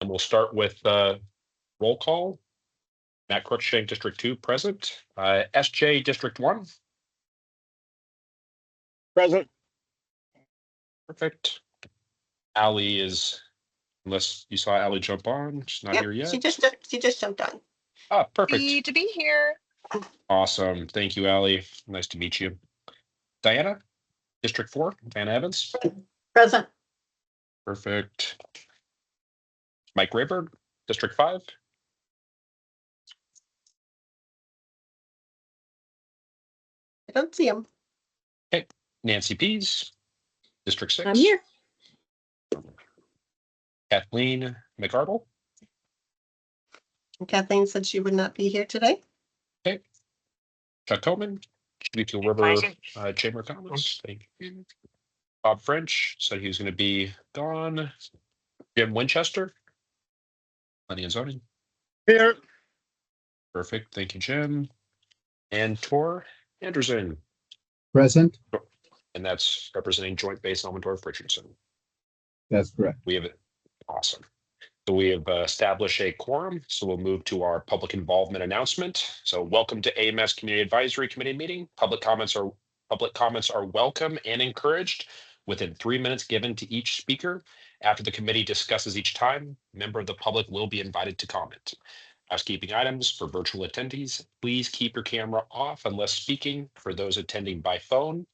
And we'll start with roll call. Matt Crookshank, District 2, present. SJ, District 1. Present. Perfect. Allie is, unless you saw Allie jump on, she's not here yet. She just jumped on. Ah, perfect. Happy to be here. Awesome. Thank you, Allie. Nice to meet you. Diana, District 4, Diana Evans. Present. Perfect. Mike Rayberg, District 5. I don't see him. Nancy Pease, District 6. I'm here. Kathleen McArdle. Kathleen said she would not be here today. Chuck Coleman, Schuylkill River Chamber of Commerce. Thank you. Bob French said he was going to be gone. Jim Winchester, Planning and Zoning. Here. Perfect. Thank you, Jim. And Tor Anderson. Present. And that's representing Joint Base Elmendorf Richardson. That's correct. We have it. Awesome. So we have established a quorum. So we'll move to our public involvement announcement. So welcome to AMS Community Advisory Committee meeting. Public comments are welcome and encouraged within 3 minutes given to each speaker. After the committee discusses each time, a member of the public will be invited to comment. Housekeeping items for virtual attendees, please keep your camera off unless speaking. For those attending by phone,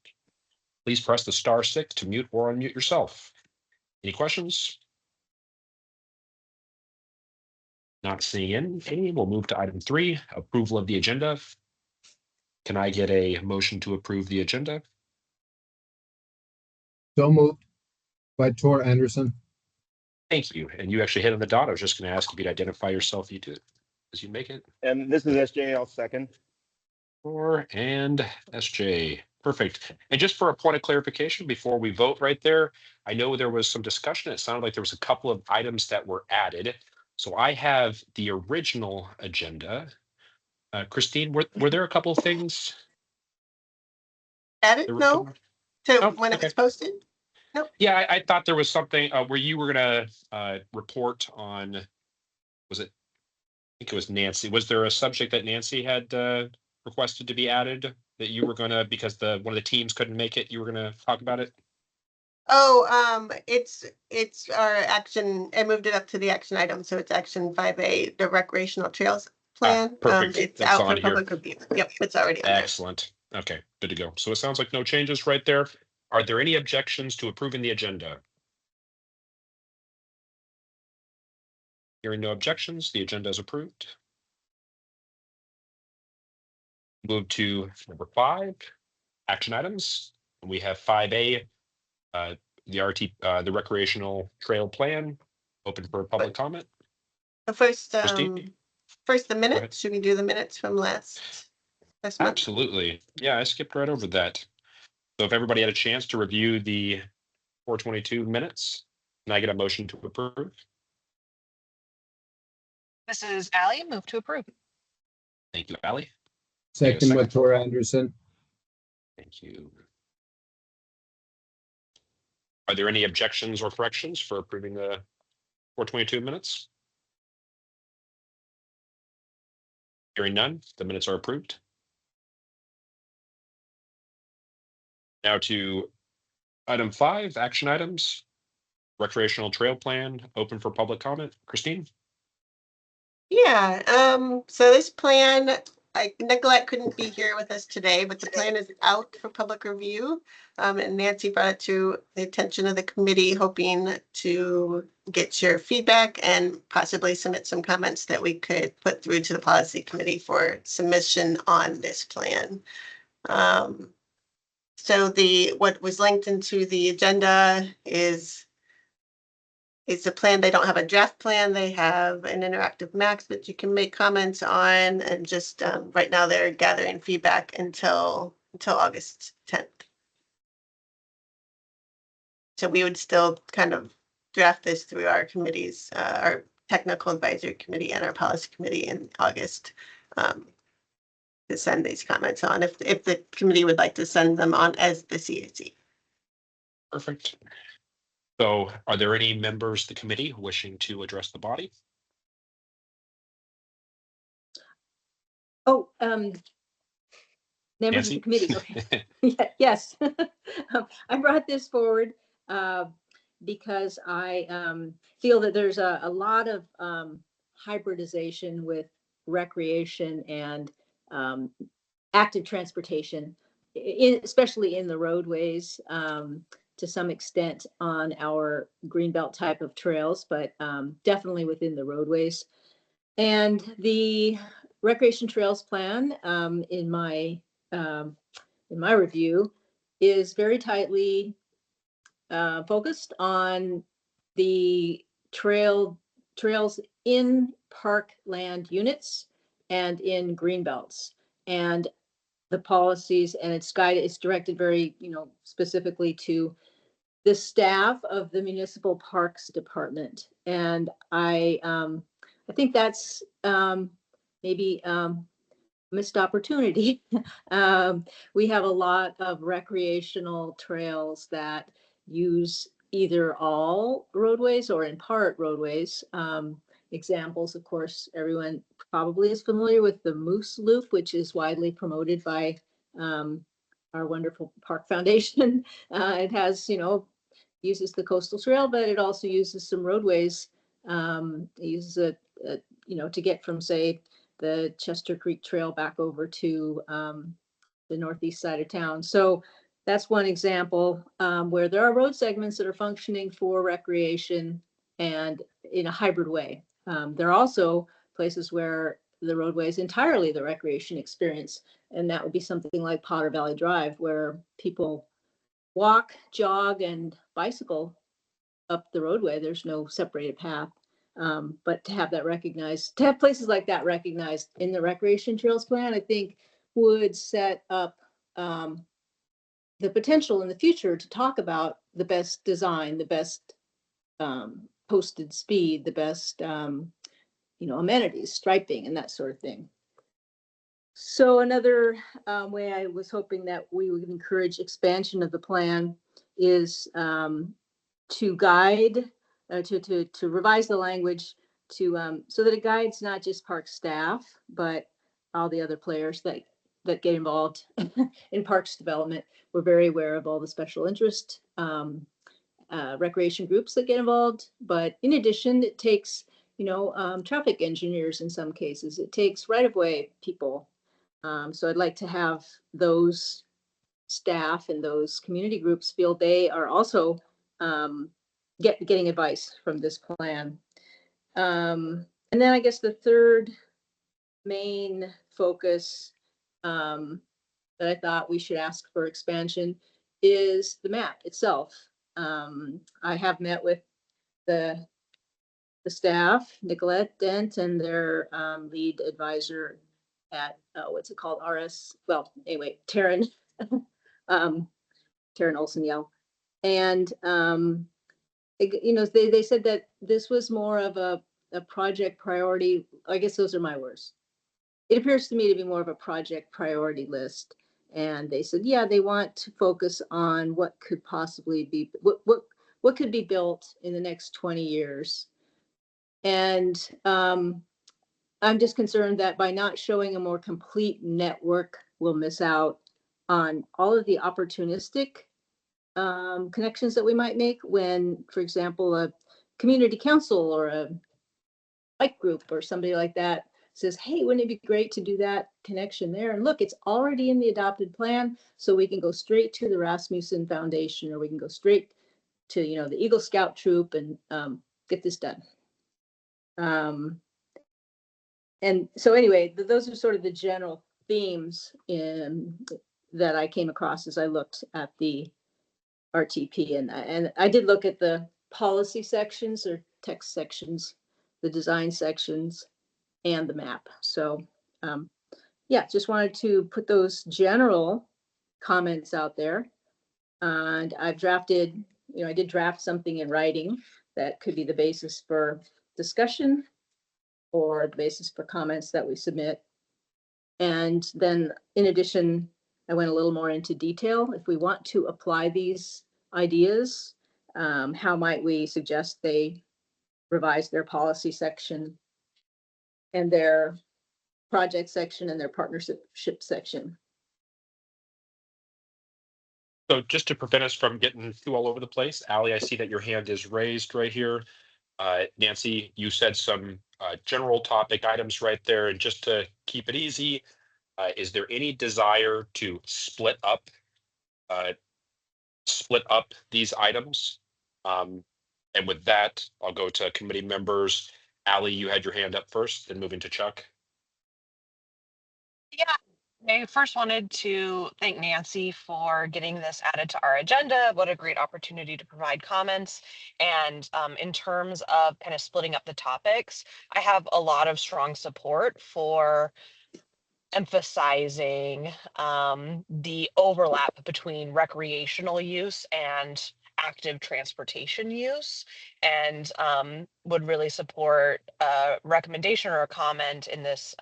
please press the *6 to mute or unmute yourself. Any questions? Not seeing any, we'll move to item 3, approval of the agenda. Can I get a motion to approve the agenda? So moved by Tor Anderson. Thank you. And you actually hit on the dot. I was just going to ask if you'd identify yourself. You do as you make it. And this is SJ. I'll second. Tor and SJ. Perfect. And just for a point of clarification before we vote right there, I know there was some discussion. It sounded like there was a couple of items that were added. So I have the original agenda. Christine, were there a couple of things? Added? No. To when it was posted? Nope. Yeah, I thought there was something where you were going to report on, was it, I think it was Nancy. Was there a subject that Nancy had requested to be added that you were going to, because one of the teams couldn't make it, you were going to talk about it? Oh, it's our action. I moved it up to the action item, so it's action 5A, the recreational trails plan. Perfect. It's That's out on for here. public review. Yep, it's already on there. Excellent. Okay, good to go. So it sounds like no changes right there. Are there any objections to approving the agenda? Hearing no objections, the agenda is approved. Move to number 5, action items. We have 5A, the recreational trail plan, open for public comment. The first, Christine? first the minutes. Should we do the minutes from last month? Absolutely. Yeah, I skipped right over that. So if everybody had a chance to review the 422 minutes, can I get a motion to approve? This is Allie. Move to approve. Thank you, Allie. Second by Tor Anderson. Thank you. Are there any objections or corrections for approving the 422 minutes? Hearing none, the minutes are approved. Now to item 5, action items. Recreational trail plan, open for public comment. Christine? Yeah, so this plan, Nicolette couldn't be here with us today, but the plan is out for public review. And Nancy brought it to the attention of the committee, hoping to get your feedback and possibly submit some comments that we could put through to the policy committee for submission on this plan. So what was linked into the agenda is the plan. They don't have a draft plan. They have an interactive max that you can make comments on, and just right now they're gathering feedback until August 10th. So we would still kind of draft this through our committees, our technical advisory committee and our policy committee in August, to send these comments on if the committee would like to send them on as the CAC. Perfect. So are there any members of the committee wishing to address the body? Oh, members of Nancy? the committee. Okay. Yes. I brought this forward because I feel that there's a lot of hybridization with recreation and active transportation, especially in the roadways, to some extent on our greenbelt type of trails, but definitely within the roadways. And the recreation trails plan, in my review, is very tightly focused on the trails in parkland units and in greenbelts. And the policies, and it's directed very, specifically to the staff of the municipal parks department. And I think that's maybe missed opportunity. We have a lot of recreational trails that use either all roadways or in part roadways. Examples, of course, everyone probably is familiar with the Moose Loop, which is widely promoted by our wonderful Park Foundation. It has, uses the coastal trail, but it also uses some roadways. It uses to get from, say, the Chester Creek Trail back over to the northeast side of town. So that's one example where there are road segments that are functioning for recreation and in a hybrid way. There are also places where the roadway is entirely the recreation experience, and that would be something like Potter Valley Drive, where people walk, jog, and bicycle up the roadway. There's no separated path. But to have that recognized, to have places like that recognized in the recreation trails plan, I think would set up the potential in the future to talk about the best design, the best posted speed, the best amenities, striping, and that sort of thing. So another way I was hoping that we would encourage expansion of the plan is to guide, to revise the language to so that it guides not just park staff, but all the other players that get involved in parks development. We're very aware of all the special interest recreation groups that get involved, but in addition, it takes traffic engineers in some cases. It takes right-of-way people. So I'd like to have those staff and those community groups feel they are also getting advice from this plan. And then I guess the third main focus that I thought we should ask for expansion is the map itself. I have met with the staff, Nicolette Dent, and their lead advisor at what's it called? Taryn, Taryn Olsen-Yell. And they said that this was more of a project priority. I guess those are my words. It appears to me to be more of a project priority list. And they said, yeah, they want to focus on what could possibly be, what could be built in the next 20 years. And I'm just concerned that by not showing a more complete network, we'll miss out on all of the opportunistic connections that we might make when, for example, a community council or a bike group or somebody like that says, hey, wouldn't it be great to do that connection there? And look, it's already in the adopted plan, so we can go straight to the Rasmussen Foundation, or we can go straight to, the Eagle Scout Troop and get this done. And so anyway, those are sort of the general themes that I came across as I looked at the RTP. And I did look at the policy sections or text sections, the design sections, and the map. So yeah, just wanted to put those general comments out there. And I've drafted, I did draft something in writing that could be the basis for discussion or the basis for comments that we submit. And then in addition, I went a little more into detail. If we want to apply these ideas, How might we suggest they revise their policy section and their project section and their partnership section? So just to prevent us from getting too all over the place, Ally, I see that your hand is raised right here. Nancy, you said some general topic items right there, and just to keep it easy, is there any desire to split up these items? And with that, I'll go to committee members. Ally, you had your hand up first, then moving to Chuck. Yeah, I first wanted to thank Nancy for getting this added to our agenda. What a great opportunity to provide comments. And in terms of kind of splitting up the topics, I have a lot of strong support for emphasizing the overlap between recreational use and active transportation use, and would really support a recommendation or a comment in this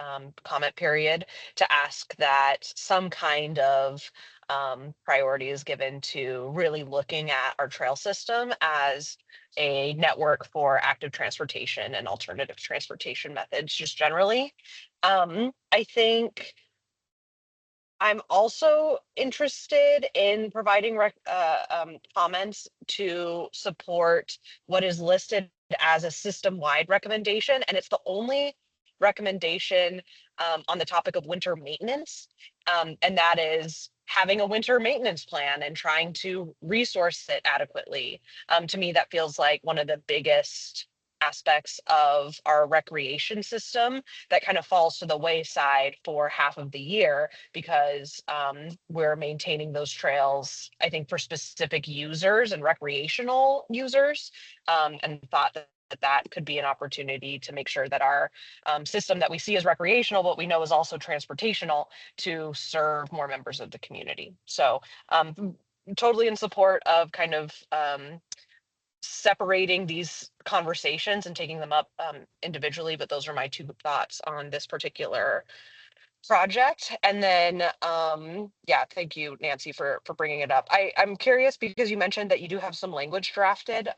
comment period to ask that some kind of priority is given to really looking at our trail system as a network for active transportation and alternative transportation methods just generally. I think I'm also interested in providing comments to support what is listed as a system-wide recommendation, and it's the only recommendation on the topic of winter maintenance, and that is having a winter maintenance plan and trying to resource it adequately. To me, that feels like one of the biggest aspects of our recreation system that kind of falls to the wayside for half of the year, because we're maintaining those trails, I think, for specific users and recreational users, and thought that could be an opportunity to make sure that our system that we see as recreational, but we know is also transportational, to serve more members of the community. So totally in support of kind of separating these conversations and taking them up individually, but those are my two thoughts on this particular project. And then yeah, thank you, Nancy, for bringing it up. I'm curious, because you mentioned that you do have some language drafted.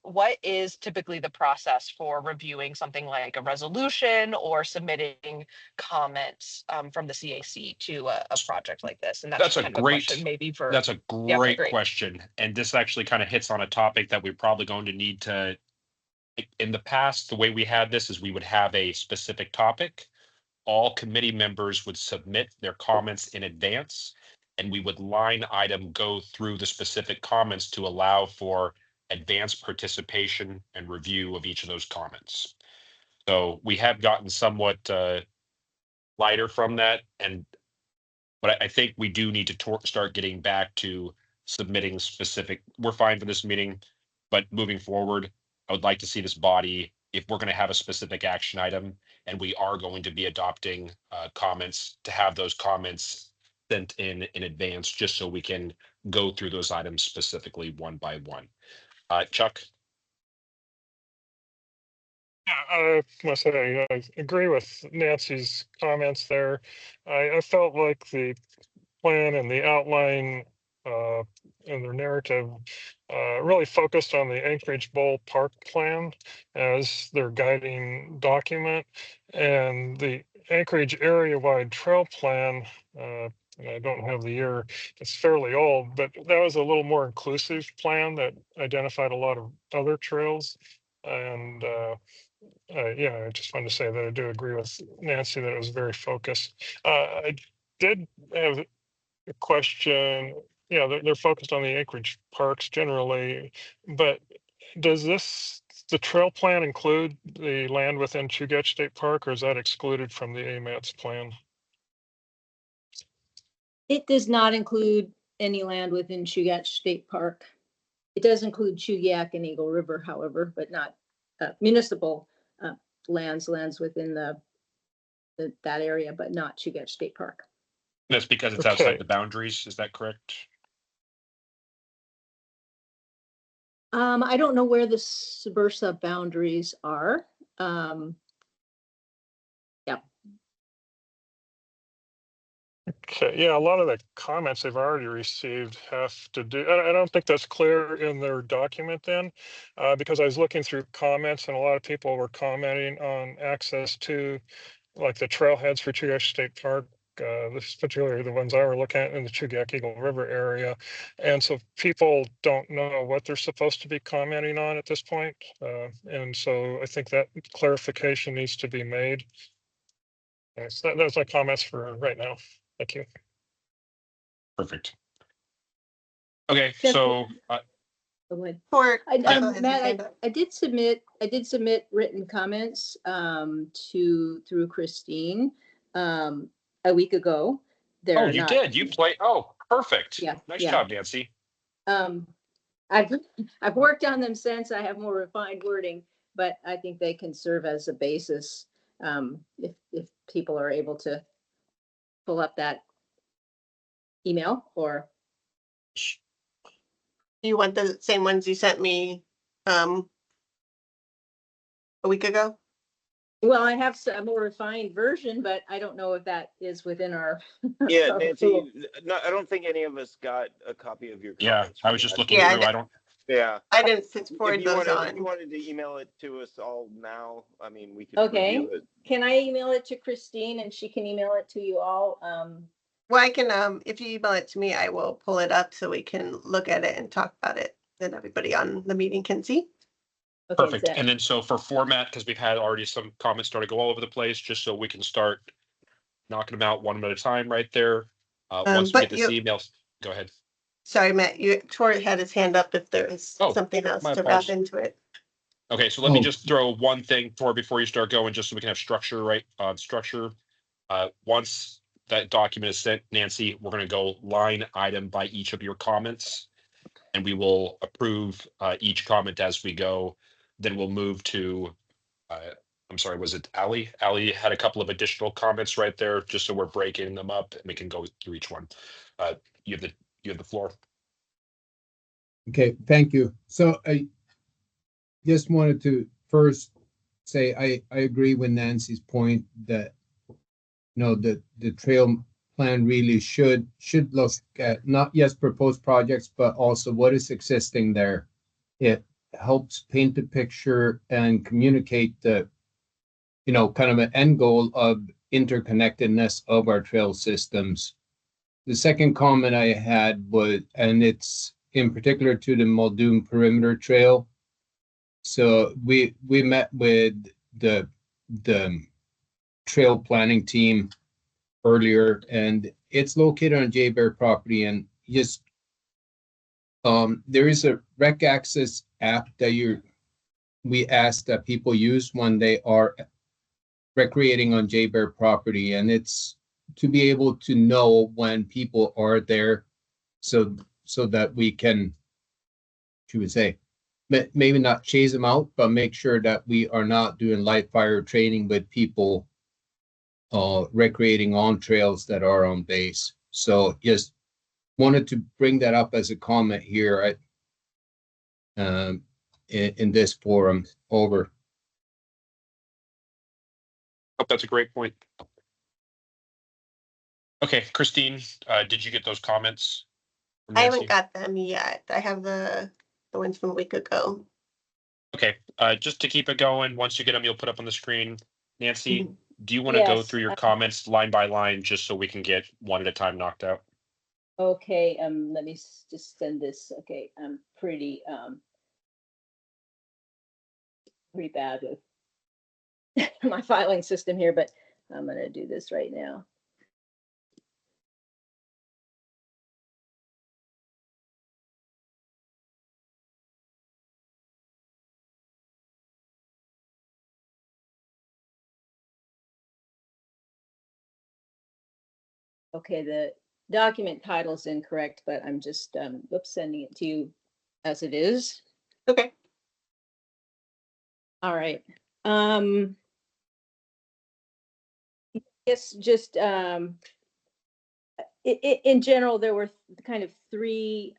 What is typically the process for reviewing something like a resolution or submitting comments from the CAC to a project like this? And That's a kind of great question maybe for That's a yeah, okay, great great. question. And this actually kind of hits on a topic that we're probably going to need to, in the past, the way we had this is we would have a specific topic. All committee members would submit their comments in advance, and we would line item go through the specific comments to allow for advanced participation and review of each of those comments. So we have gotten somewhat lighter from that, but I think we do need to start getting back to submitting specific. We're fine for this meeting, but moving forward, I would like to see this body, if we're going to have a specific action item and we are going to be adopting comments, to have those comments sent in advance, just so we can go through those items specifically one by one. Chuck? Yeah, I must say, I agree with Nancy's comments there. I felt like the plan and the outline and their narrative really focused on the Anchorage Bowl Park Plan as their guiding document, and the Anchorage Area-Wide Trail Plan. And I don't have the year, it's fairly old, but that was a little more inclusive plan that identified a lot of other trails. And yeah, I just wanted to say that I do agree with Nancy that it was very focused. I did have a question. Yeah, they're focused on the Anchorage parks generally, but does the trail plan include the land within Chugach State Park, or is that excluded from the AMATS plan? It does not include any land within Chugach State Park. It does include Chugach and Eagle River, however, but not municipal lands within that area, but not Chugach State Park. That's because it's Okay. outside the boundaries. Is that correct? I don't know where the SBURSA boundaries are. Yeah. Okay, yeah, a lot of the comments they've already received have to do, I don't think that's clear in their document then, because I was looking through comments and a lot of people were commenting on access to like the trailheads for Chugach State Park. This is particularly the ones I were looking at in the Chugach Eagle River area. And so people don't know what they're supposed to be commenting on at this point. And so I think that clarification needs to be made. So those are my comments for right now. Thank you. Perfect. Okay, Yes, so Go ahead. For, I, go ahead, Matt, stand up. I did submit written comments through Christine a week ago. They're you not, did. You play. Oh, perfect. Yeah, Nice yeah. job, Nancy. I've worked on them since. I have more refined wording, but I think they can serve as a basis if people are able to pull up that email or. Do you want the same ones you sent me a week ago? Well, I have a more refined version, but I don't know if that is within our. Yeah, our Nancy, tool. no, I don't think any of us got a copy of your Yeah, comments. I was just looking Yeah, through. I don't. Yeah. I didn't If forward you those wanted, if you on. wanted to email it to us all now, I mean, we could Okay. review it. Can I email it to Christine and she can email it to you all? Well, I can, if you email it to me, I will pull it up so we can look at it and talk about it. Then everybody on the meeting can see. Okay, is Perfect. that- And then so for format, because we've had already some comments starting to go all over the place, just so we can start knocking them out one at a time right there. Once we but get this email, go ahead. Sorry, Matt, Tori had his hand up if there is Oh, something else my to wrap apologies. into it. Okay, so let me Oh. just throw one thing before you start going, just so we can have structure, right? Structure. Once that document is sent, Nancy, we're going to go line item by each of your comments, and we will approve each comment as we go. Then we'll move to, I'm sorry, was it Ali? Ali had a couple of additional comments right there, just so we're breaking them up and we can go through each one. You have the floor. Okay, thank you. So I just wanted to first say I agree with Nancy's point that the trail plan really should look at not just proposed projects, but also what is existing there. It helps paint the picture and communicate the kind of an end goal of interconnectedness of our trail systems. The second comment I had was, and it's in particular to the Muldoon Perimeter Trail. So we met with the trail planning team earlier, and it's located on Jay Bear property, and just there is a rec access app that we ask that people use when they are recreating on Jay Bear property, and it's to be able to know when people are there, so that we can, should we say, maybe not chase them out, but make sure that we are not doing live fire training with people recreating on trails that are on base. So just wanted to bring that up as a comment here in this forum. Over. Oh, that's a great point. Okay, Christine, did you get those comments from I Nancy? haven't got them yet. I have the ones from a week ago. Okay, just to keep it going, once you get them, you'll put up on the screen. Nancy, Mhm. do you want to go Yes, through your comments line by line, just so we can get one at a time knocked out? Okay, let me just send this. Okay, I'm pretty bad with my filing system here, but I'm gonna do this right now. Okay, the document title's incorrect, but I'm just sending it to you as it is. Okay. All right. Yes, just in general, there were kind of three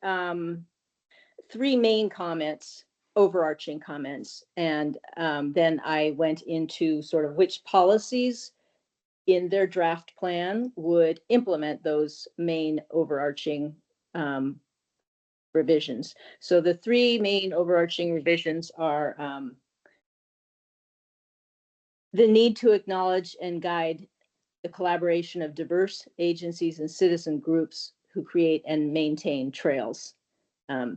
main comments, overarching comments, and then I went into sort of which policies in their draft plan would implement those main overarching revisions. So the three main overarching revisions are the need to acknowledge and guide the collaboration of diverse agencies and citizen groups who create and maintain trails. And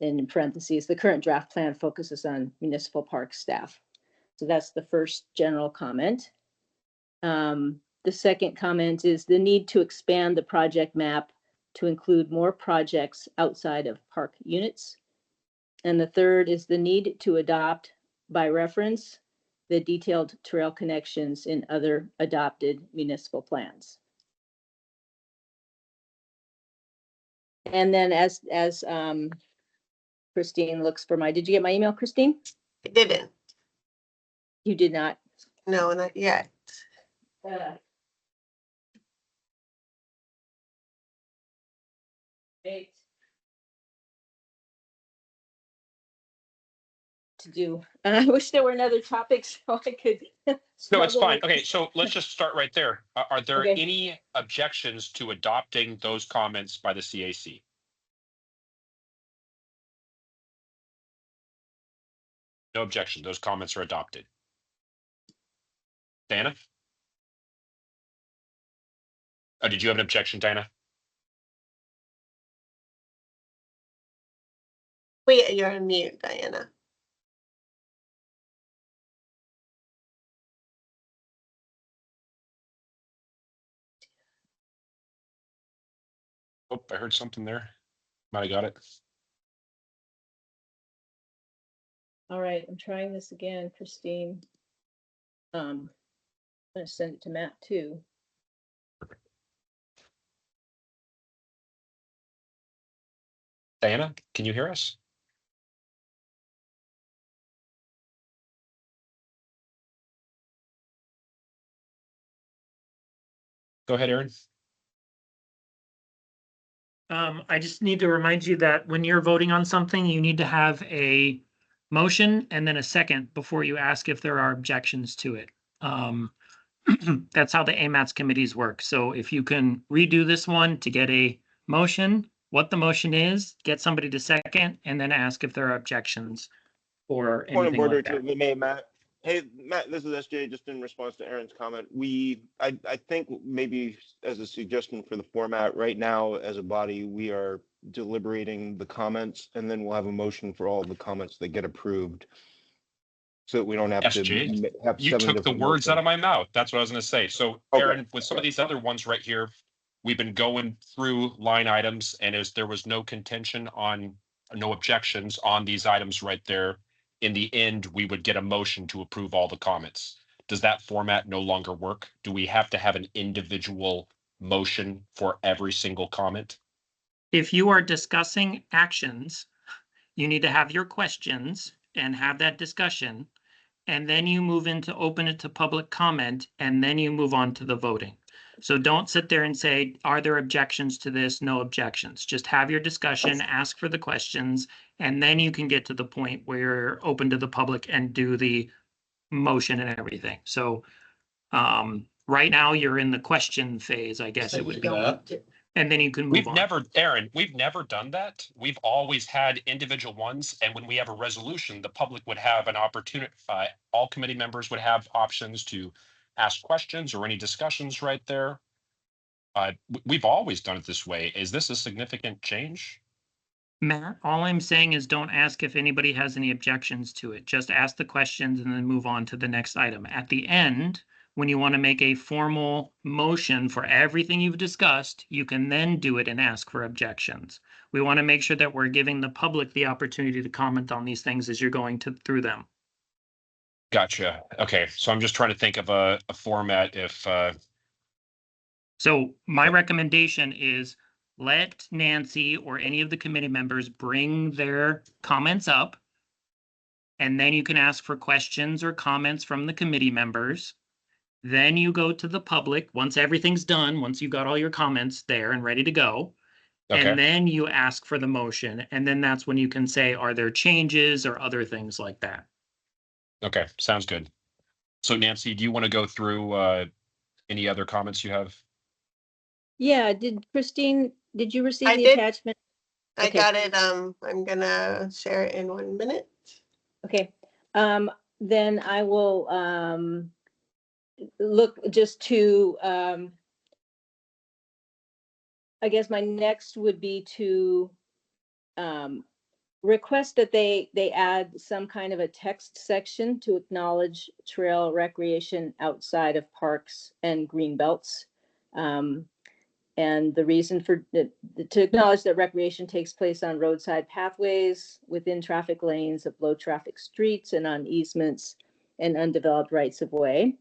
in parentheses, the current draft plan focuses on municipal park staff. So that's the first general comment. The second comment is the need to expand the project map to include more projects outside of park units. And the third is the need to adopt by reference the detailed trail connections in other adopted municipal plans. And then as Christine looks for did you get my email, Christine? I didn't. You did not. No, not yet. Eight. To do. And I wish there were another topic so I could. No, it's struggle fine. with- Okay, so let's just start right there. Are there Okay. any objections to adopting those comments by the CAC? No objection. Those comments are adopted. Diana? Oh, did you have an objection, Diana? Wait, you're on mute, Diana. Oh, I heard something there. Might have got it. All right, I'm trying this again, Christine. I'm gonna send it to Matt too. Diana, can you hear us? Go ahead, Aaron. I just need to remind you that when you're voting on something, you need to have a motion and then a second before you ask if there are objections to it. That's how the AMATS committees work. So if you can redo this one to get a motion, what the motion is, get somebody to second, and then ask if there are objections or Point of anything order like to that. the May, Matt. Hey, Matt, this is SJ, just in response to Aaron's comment. I think maybe as a suggestion for the format, right now, as a body, we are deliberating the comments, and then we'll have a motion for all the comments that get approved. So that we don't have to SJ, have You seven took the different words out of motions. my mouth. That's what I was going to say. So Okay. Aaron, with some of these other ones right here, we've been going through line items and there was no contention on, no objections on these items right there. In the end, we would get a motion to approve all the comments. Does that format no longer work? Do we have to have an individual motion for every single comment? If you are discussing actions, you need to have your questions and have that discussion. And then you move into open it to public comment, and then you move on to the voting. So don't sit there and say, are there objections to this? No objections. Just have your discussion, ask for the questions, and then you can get to the point where you're open to the public and do the motion and everything. So right now you're in the question phase, I guess it would be. And then you can move on. Aaron, we've never done that. We've always had individual ones. And when we have a resolution, the public would have an opportunity, all committee members would have options to ask questions or any discussions right there. We've always done it this way. Is this a significant change? Matt, all I'm saying is don't ask if anybody has any objections to it. Just ask the questions and then move on to the next item. At the end, when you want to make a formal motion for everything you've discussed, you can then do it and ask for objections. We want to make sure that we're giving the public the opportunity to comment on these things as you're going through them. Gotcha. Okay, so I'm just trying to think of a format if So my recommendation is let Nancy or any of the committee members bring their comments up. And then you can ask for questions or comments from the committee members. Then you go to the public, once everything's done, once you've got all your comments there and ready to go. okay. And then you ask for the motion, and then that's when you can say, are there changes or other things like that? Okay, sounds good. So Nancy, do you want to go through Any other comments you have? Yeah, did Christine, did you receive I the did. attachment? I Okay. got it. I'm gonna share it in 1 minute. Okay, then I will, look just to, I guess my next would be to, request that they add some kind of a text section to acknowledge trail recreation outside of parks and green belts. And the reason for to acknowledge that recreation takes place on roadside pathways, within traffic lanes of low traffic streets, and on easements and undeveloped rights of way.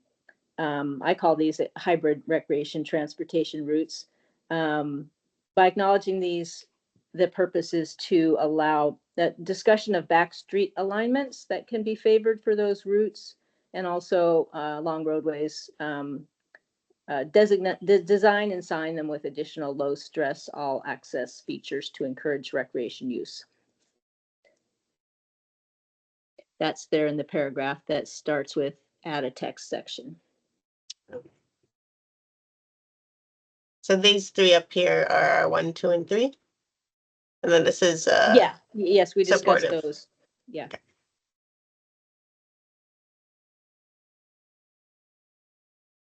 I call these hybrid recreation transportation routes. By acknowledging these, the purpose is to allow that discussion of back street alignments that can be favored for those routes, and also along roadways. Design and sign them with additional low stress all access features to encourage recreation use. That's there in the paragraph that starts with add a text section. So these 3 up here are 1, 2, and 3. And then this is Yeah, yes, we discussed supportive. those. Yeah. Okay.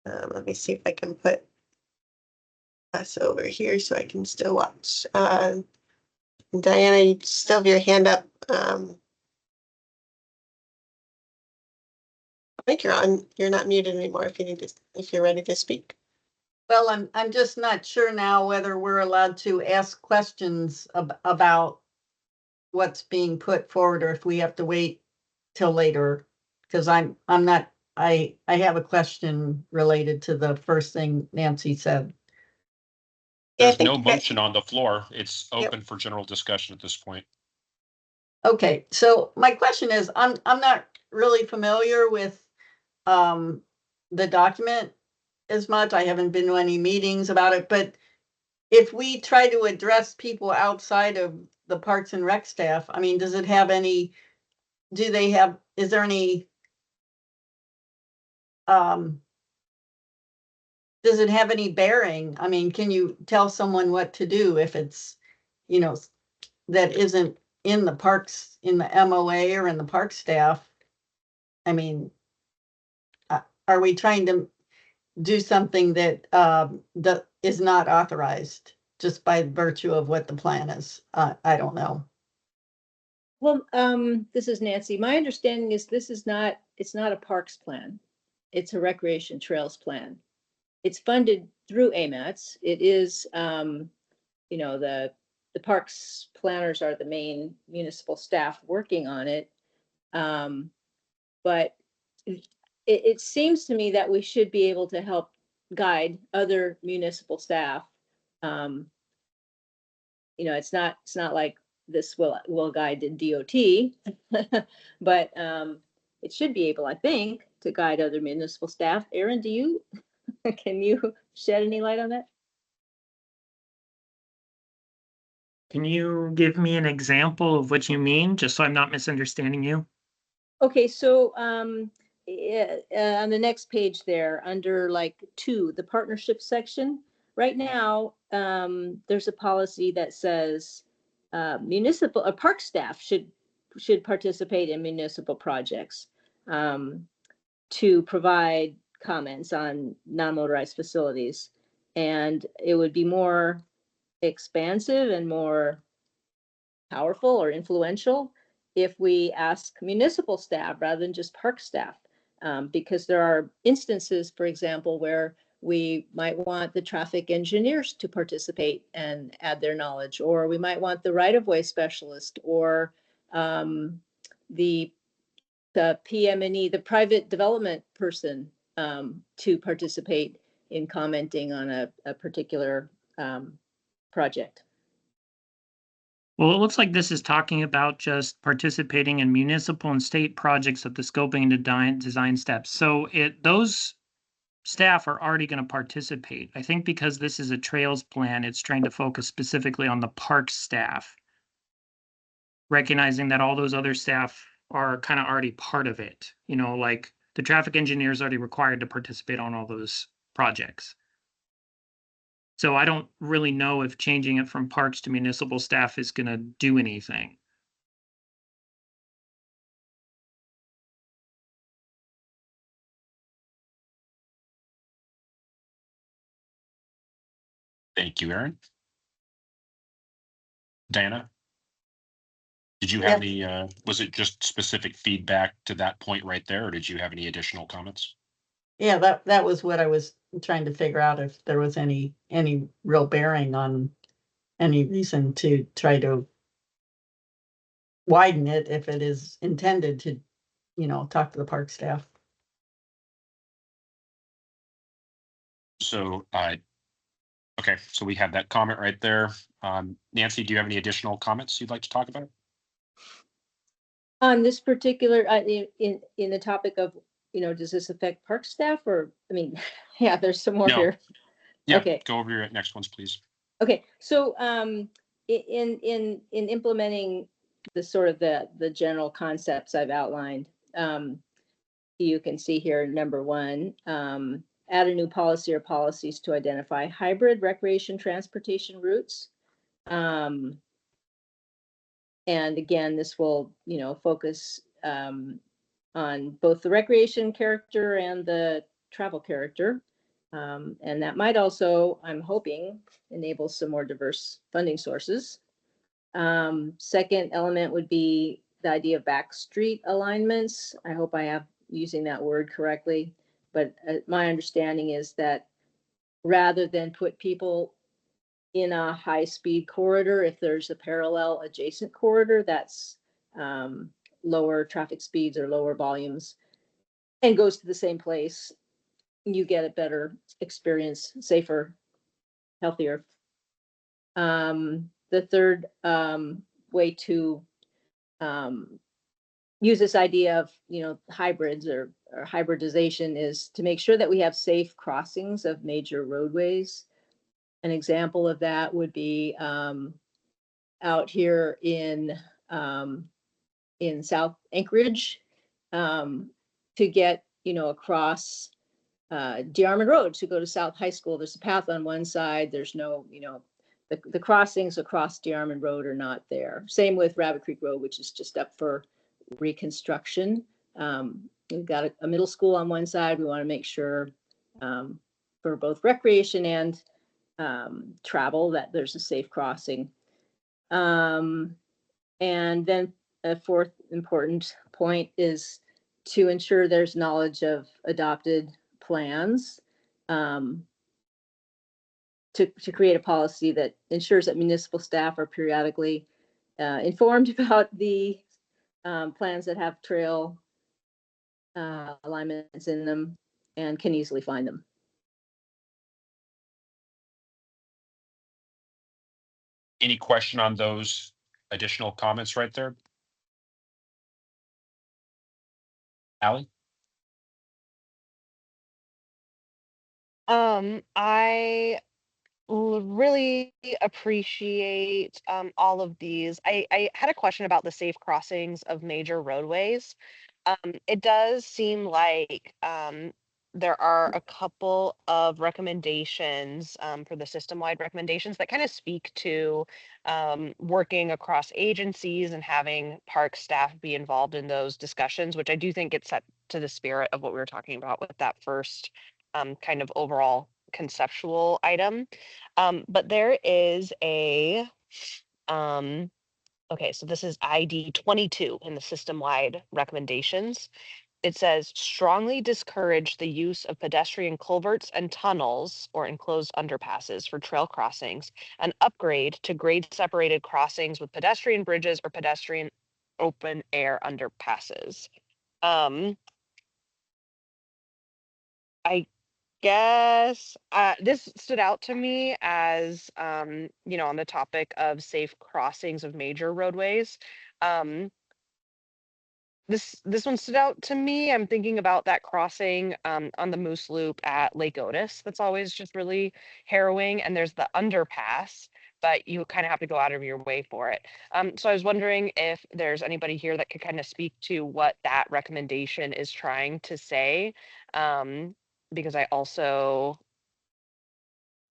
Let me see if I can put us over here so I can still watch. Diana, you still have your hand up. I think you're on. You're not muted anymore. If you need to, if you're ready to speak. Well, I'm just not sure now whether we're allowed to ask questions about what's being put forward, or if we have to wait till later. Because I'm not. I have a question related to the first thing Nancy said. Yeah, I There's think no you guys- motion on the floor. It's open for general discussion at this point. Okay, so my question is, I'm not really familiar with the document as much. I haven't been to any meetings about it, but if we try to address people outside of the Parks and Rec staff, I mean, does it have any, is there any, does it have any bearing? I mean, can you tell someone what to do if it's, that isn't in the parks, in the MOA or in the park staff? I mean, are we trying to do something that that is not authorized just by virtue of what the plan is? I don't know. Well, this is Nancy. My understanding is it's not a parks plan. It's a recreation trails plan. It's funded through AMATS. It is, the parks planners are the main municipal staff working on it. But it seems to me that we should be able to help guide other municipal staff. It's not like this will guide the DOT, but it should be able, I think, to guide other municipal staff. Aaron, can you shed any light on that? Can you give me an example of what you mean, just so I'm not misunderstanding you? Okay, so on the next page there, under like 2, the partnership section, right now, there's a policy that says municipal or park staff should participate in municipal projects to provide comments on non-motorized facilities. And it would be more expansive and more powerful or influential if we ask municipal staff rather than just park staff, because there are instances, for example, where we might want the traffic engineers to participate and add their knowledge, or we might want the right-of-way specialist, or the PM&E, the private development person, to participate in commenting on a particular project. Well, it looks like this is talking about just participating in municipal and state projects at the scoping and design steps. So those staff are already going to participate. I think because this is a trails plan, it's trying to focus specifically on the park staff, recognizing that all those other staff are kind of already part of it. Like the traffic engineer is already required to participate on all those projects. So I don't really know if changing it from parks to municipal staff is going to do anything. Thank you, Aaron. Diana? Did you have any, was it just specific feedback to that point right there, or did you have any additional comments? Yeah, that was what I was trying to figure out, if there was any real bearing on any reason to try to widen it if it is intended to, talk to the park staff. So, okay, so we have that comment right there. Nancy, do you have any additional comments you'd like to talk about? On this particular, in the topic of, does this affect park staff, or, I mean, yeah, there's some more No. here. Yeah, Okay. go over your next ones, please. Okay, so in implementing the sort of the general concepts I've outlined, you can see here number 1, add a new policy or policies to identify hybrid recreation transportation routes. And again, this will, focus on both the recreation character and the travel character. And that might also, I'm hoping, enable some more diverse funding sources. Second element would be the idea of back street alignments. I hope I am using that word correctly, but my understanding is that rather than put people in a high-speed corridor, if there's a parallel adjacent corridor that's lower traffic speeds or lower volumes and goes to the same place, you get a better experience, safer, healthier. The third way to use this idea of, hybrids or hybridization is to make sure that we have safe crossings of major roadways. An example of that would be out here in South Anchorage, to get, across DeArmond Road to go to South High School. There's a path on one side. There's no, the crossings across DeArmond Road are not there. Same with Rabbit Creek Road, which is just up for reconstruction. We've got a middle school on one side. We want to make sure for both recreation and travel that there's a safe crossing. And then a fourth important point is to ensure there's knowledge of adopted plans, to create a policy that ensures that municipal staff are periodically informed about the plans that have trail alignments in them and can easily find them. Any question on those additional comments right there? Allie? I really appreciate all of these. I had a question about the safe crossings of major roadways. It does seem like there are a couple of recommendations for the system-wide recommendations that kind of speak to working across agencies and having park staff be involved in those discussions, which I do think gets set to the spirit of what we were talking about with that first kind of overall conceptual item. But there is a okay, so this is ID 22 in the system-wide recommendations. It says strongly discourage the use of pedestrian culverts and tunnels or enclosed underpasses for trail crossings, and upgrade to grade separated crossings with pedestrian bridges or pedestrian open air underpasses. I guess this stood out to me as on the topic of safe crossings of major roadways. This one stood out to me. I'm thinking about that crossing on the Moose Loop at Lake Otis. That's always just really harrowing. And there's the underpass, but you kind of have to go out of your way for it. So I was wondering if there's anybody here that could kind of speak to what that recommendation is trying to say. because I also,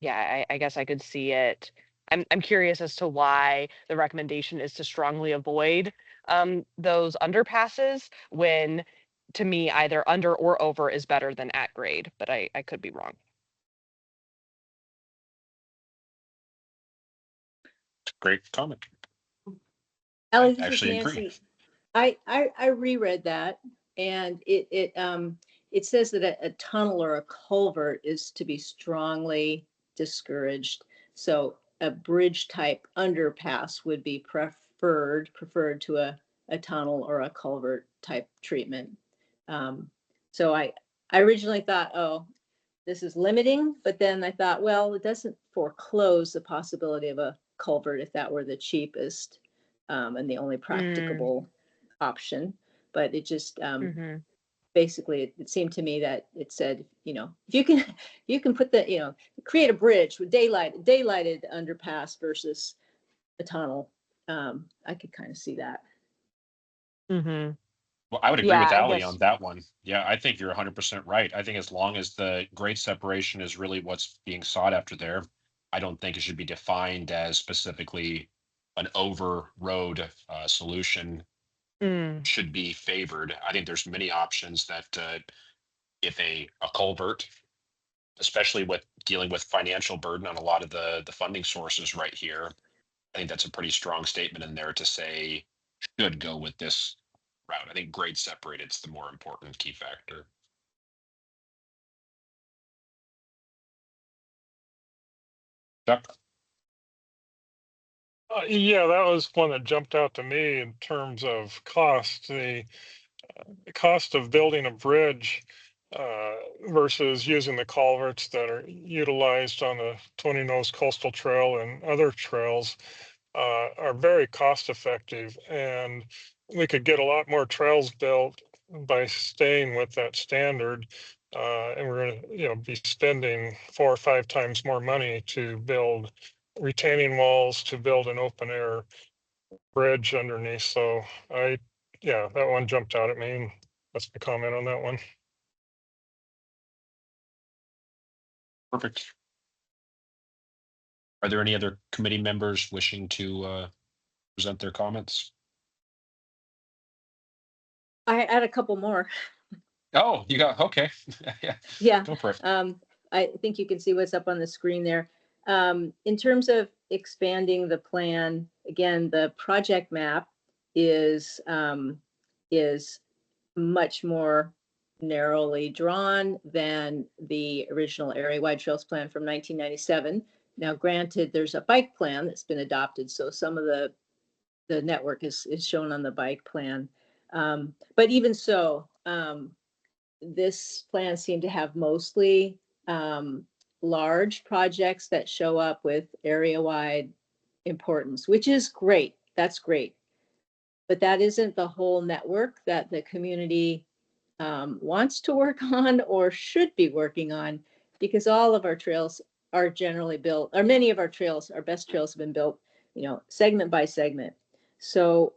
yeah, I guess I could see it. I'm curious as to why the recommendation is to strongly avoid those underpasses when, to me, either under or over is better than at grade, but I could be wrong. Great comment. Ally, this is actually agree. Nancy. I reread that, and it says that a tunnel or a culvert is to be strongly discouraged. So a bridge type underpass would be preferred to a tunnel or a culvert type treatment. So I originally thought, oh, this is limiting, but then I thought, well, it doesn't foreclose the possibility of a culvert if that were the cheapest and the only practicable option. But it just basically it seemed to me that it said, you know, if you can put the, you know, create a bridge with daylighted underpass versus a tunnel. I could kind of see that. Well, I would agree Yeah, with I Ally guess. on that one. Yeah, I think you're 100% right. I think as long as the grade separation is really what's being sought after there, I don't think it should be defined as specifically an over road solution should be favored. I think there's many options that if a culvert, especially with dealing with financial burden on a lot of the funding sources right here, I think that's a pretty strong statement in there to say should go with this route. I think grade separated's the more important key factor. Chuck? Yeah, that was one that jumped out to me in terms of cost. The cost of building a bridge versus using the culverts that are utilized on the Tony Nose Coastal Trail and other trails are very cost effective, and we could get a lot more trails built by staying with that standard. And we're going to, you know, be spending 4 or 5 times more money to build retaining walls, to build an open air bridge underneath. So yeah, that one jumped out at me, and that's my comment on that one. Perfect. Are there any other committee members wishing to present their comments? I had a couple more. Oh, you got, okay. Yeah. Yeah. Go for it. I think you can see what's up on the screen there. In terms of expanding the plan, again, the project map is much more narrowly drawn than the original area-wide trails plan from 1997. Now, granted, there's a bike plan that's been adopted, so some of the network is shown on the bike plan. But even so, this plan seemed to have mostly large projects that show up with area-wide importance, which is great. That's great. But that isn't the whole network that the community wants to work on or should be working on, because all of our trails are generally built, or many of our trails, our best trails have been built, you know, segment by segment. So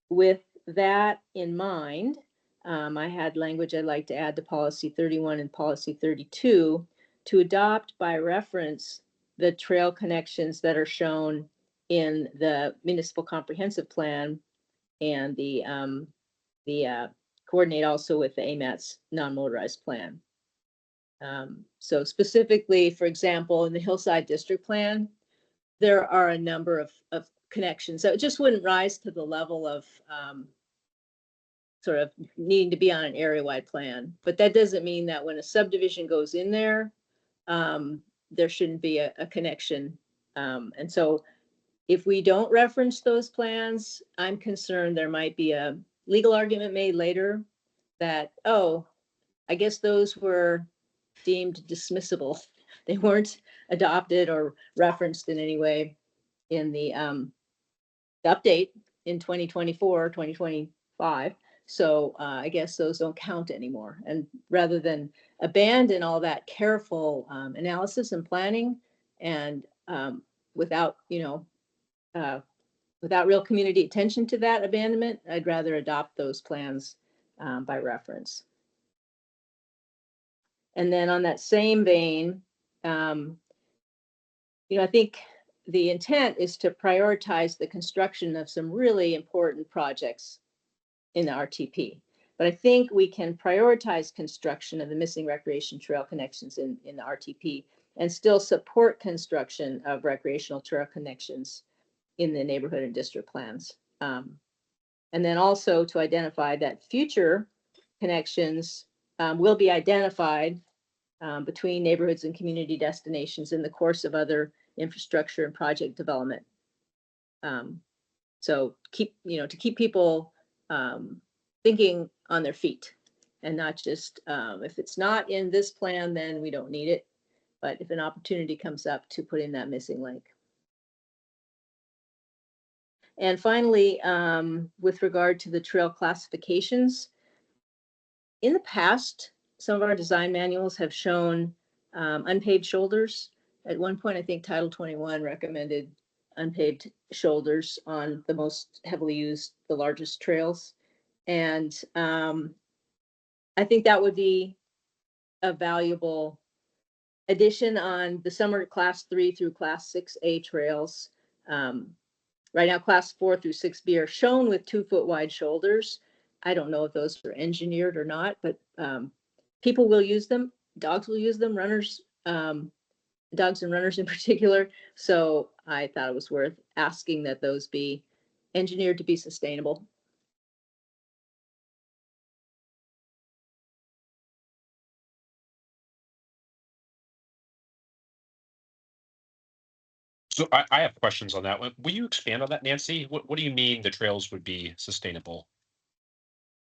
with that in mind, I had language I'd like to add to policy 31 and policy 32 to adopt by reference the trail connections that are shown in the municipal comprehensive plan and the coordinate also with the AMAT's non-motorized plan. So specifically, for example, in the Hillside District Plan, there are a number of connections. So it just wouldn't rise to the level of sort of needing to be on an area-wide plan. But that doesn't mean that when a subdivision goes in there, there shouldn't be a connection. And so if we don't reference those plans, I'm concerned there might be a legal argument made later that, oh, I guess those were deemed dismissible. They weren't adopted or referenced in any way in the update in 2024, 2025. So I guess those don't count anymore. And rather than abandon all that careful analysis and planning and without, you know, without real community attention to that abandonment, I'd rather adopt those plans by reference. And then on that same vein, I think the intent is to prioritize the construction of some really important projects in the RTP. But I think we can prioritize construction of the missing recreation trail connections in the RTP and still support construction of recreational trail connections in the neighborhood and district plans. And then also to identify that future connections will be identified between neighborhoods and community destinations in the course of other infrastructure and project development. So to keep people thinking on their feet and not just, if it's not in this plan, then we don't need it. But if an opportunity comes up, to put in that missing link. And finally, with regard to the trail classifications, in the past, some of our design manuals have shown unpaved shoulders. At one point, I think Title 21 recommended unpaved shoulders on the most heavily used, the largest trails. And I think that would be a valuable addition on the summer class 3 through class 6A trails. Right now, class 4 through 6B are shown with 2-foot wide shoulders. I don't know if those are engineered or not, but people will use them. Dogs will use them, runners, dogs and runners in particular. So I thought it was worth asking that those be engineered to be sustainable. So I have questions on that one. Will you expand on that, Nancy? What do you mean the trails would be sustainable?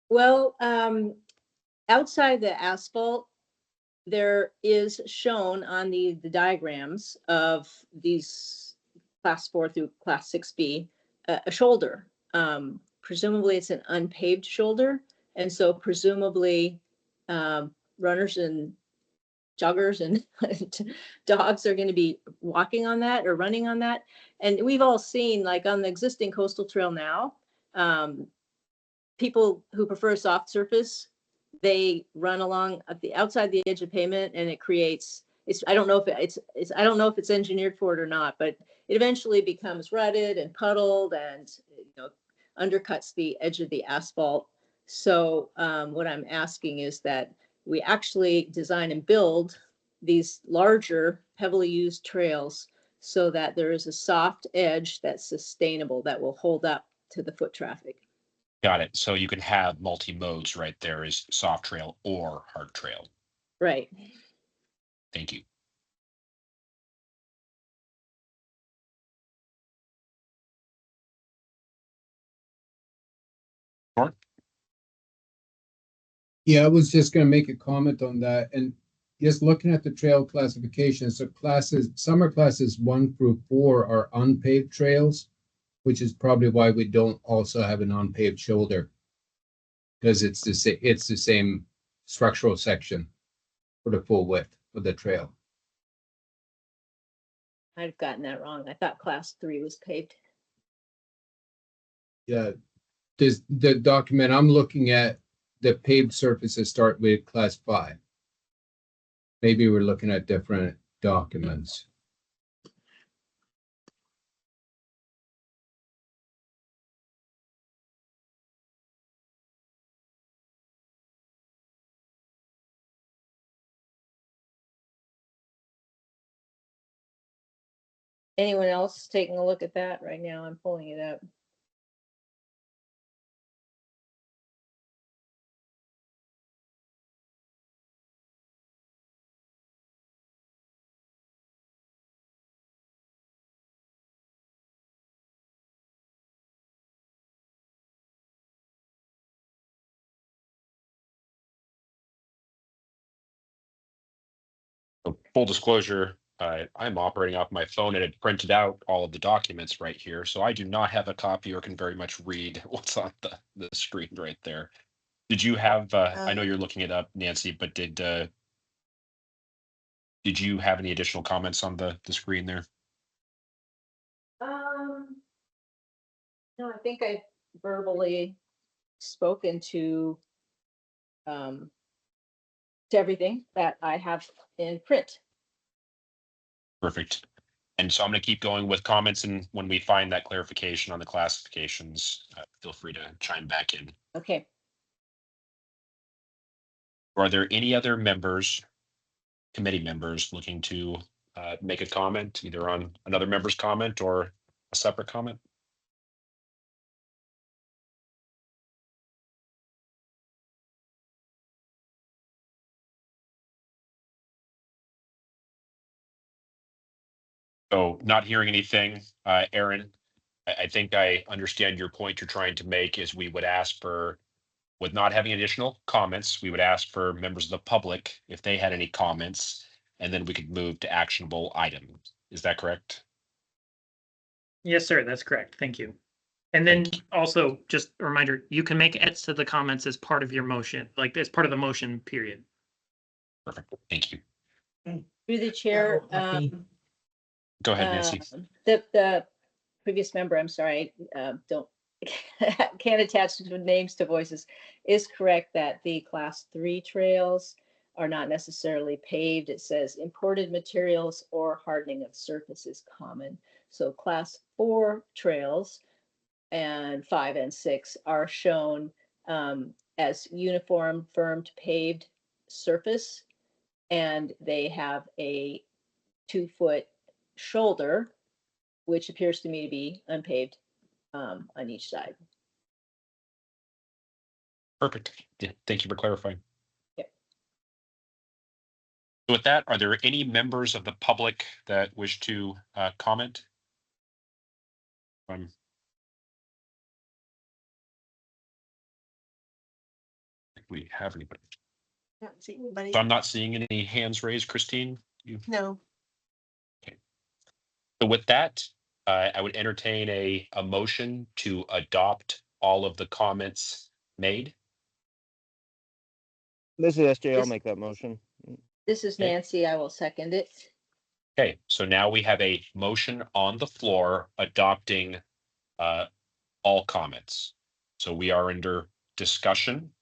Well, outside the asphalt, there is shown on the diagrams of these class 4 through class 6B, a shoulder. Presumably it's an unpaved shoulder. And so presumably runners and joggers and dogs are going to be walking on that or running on that. And we've all seen, like on the existing coastal trail now, people who prefer a soft surface, they run along at the outside the edge of pavement, and it creates, I don't know if I don't know if it's engineered for it or not, but it eventually becomes rutted and puddled and undercuts the edge of the asphalt. So what I'm asking is that we actually design and build these larger, heavily used trails so that there is a soft edge that's sustainable, that will hold up to the foot traffic. Got it. So you can have multi-modes right there is soft trail or hard trail. Right. Thank you. Sure. Yeah, I was just gonna make a comment on that, and just looking at the trail classification, so summer classes 1 through 4 are unpaved trails, which is probably why we don't also have an unpaved shoulder. Because it's the same structural section for the full width of the trail. I've gotten that wrong. I thought class 3 was paved. Yeah, the document I'm looking at, the paved surfaces start with class 5. Maybe we're looking at different documents. Anyone else taking a look at that right now? I'm pulling it up. So full disclosure, I'm operating off my phone and it printed out all of the documents right here. So I do not have a copy or can very much read what's on the screen right there. Did you have, I know you're looking it up, Nancy, but did you have any additional comments on the screen there? No, I think I've verbally spoken to to everything that I have in print. Perfect. And so I'm going to keep going with comments, and when we find that clarification on the classifications, feel free to chime back in. Okay. Are there any other members, committee members, looking to make a comment, either on another member's comment or a separate comment? So not hearing anything, Aaron, I think I understand your point you're trying to make is we would ask for, with not having additional comments, we would ask for members of the public if they had any comments, and then we could move to actionable items. Is that correct? Yes, sir, that's correct. Thank you. And then also, just a reminder, you can make edits to the comments as part of your motion, like as part of the motion period. Perfect. Thank you. Through the chair, Go ahead, Nancy. the previous member, I'm sorry, don't can't attach names to voices, is correct that the class 3 trails are not necessarily paved. It says imported materials or hardening of surface is common. So class 4 trails and 5 and 6 are shown as uniform firmed paved surface, and they have a 2-foot shoulder, which appears to me to be unpaved on each side. Perfect. Yeah, thank you for clarifying. Yep. So with that, are there any members of the public that wish to comment? We have anybody. Not seeing anybody. So I'm not seeing any hands raised. Christine, you? No. Okay. So with that, I would entertain a motion to adopt all of the comments made. This is SJ. I'll This- make that motion. This is Okay. Nancy. I will second it. Okay, so now we have a motion on the floor adopting all comments. So we are under discussion,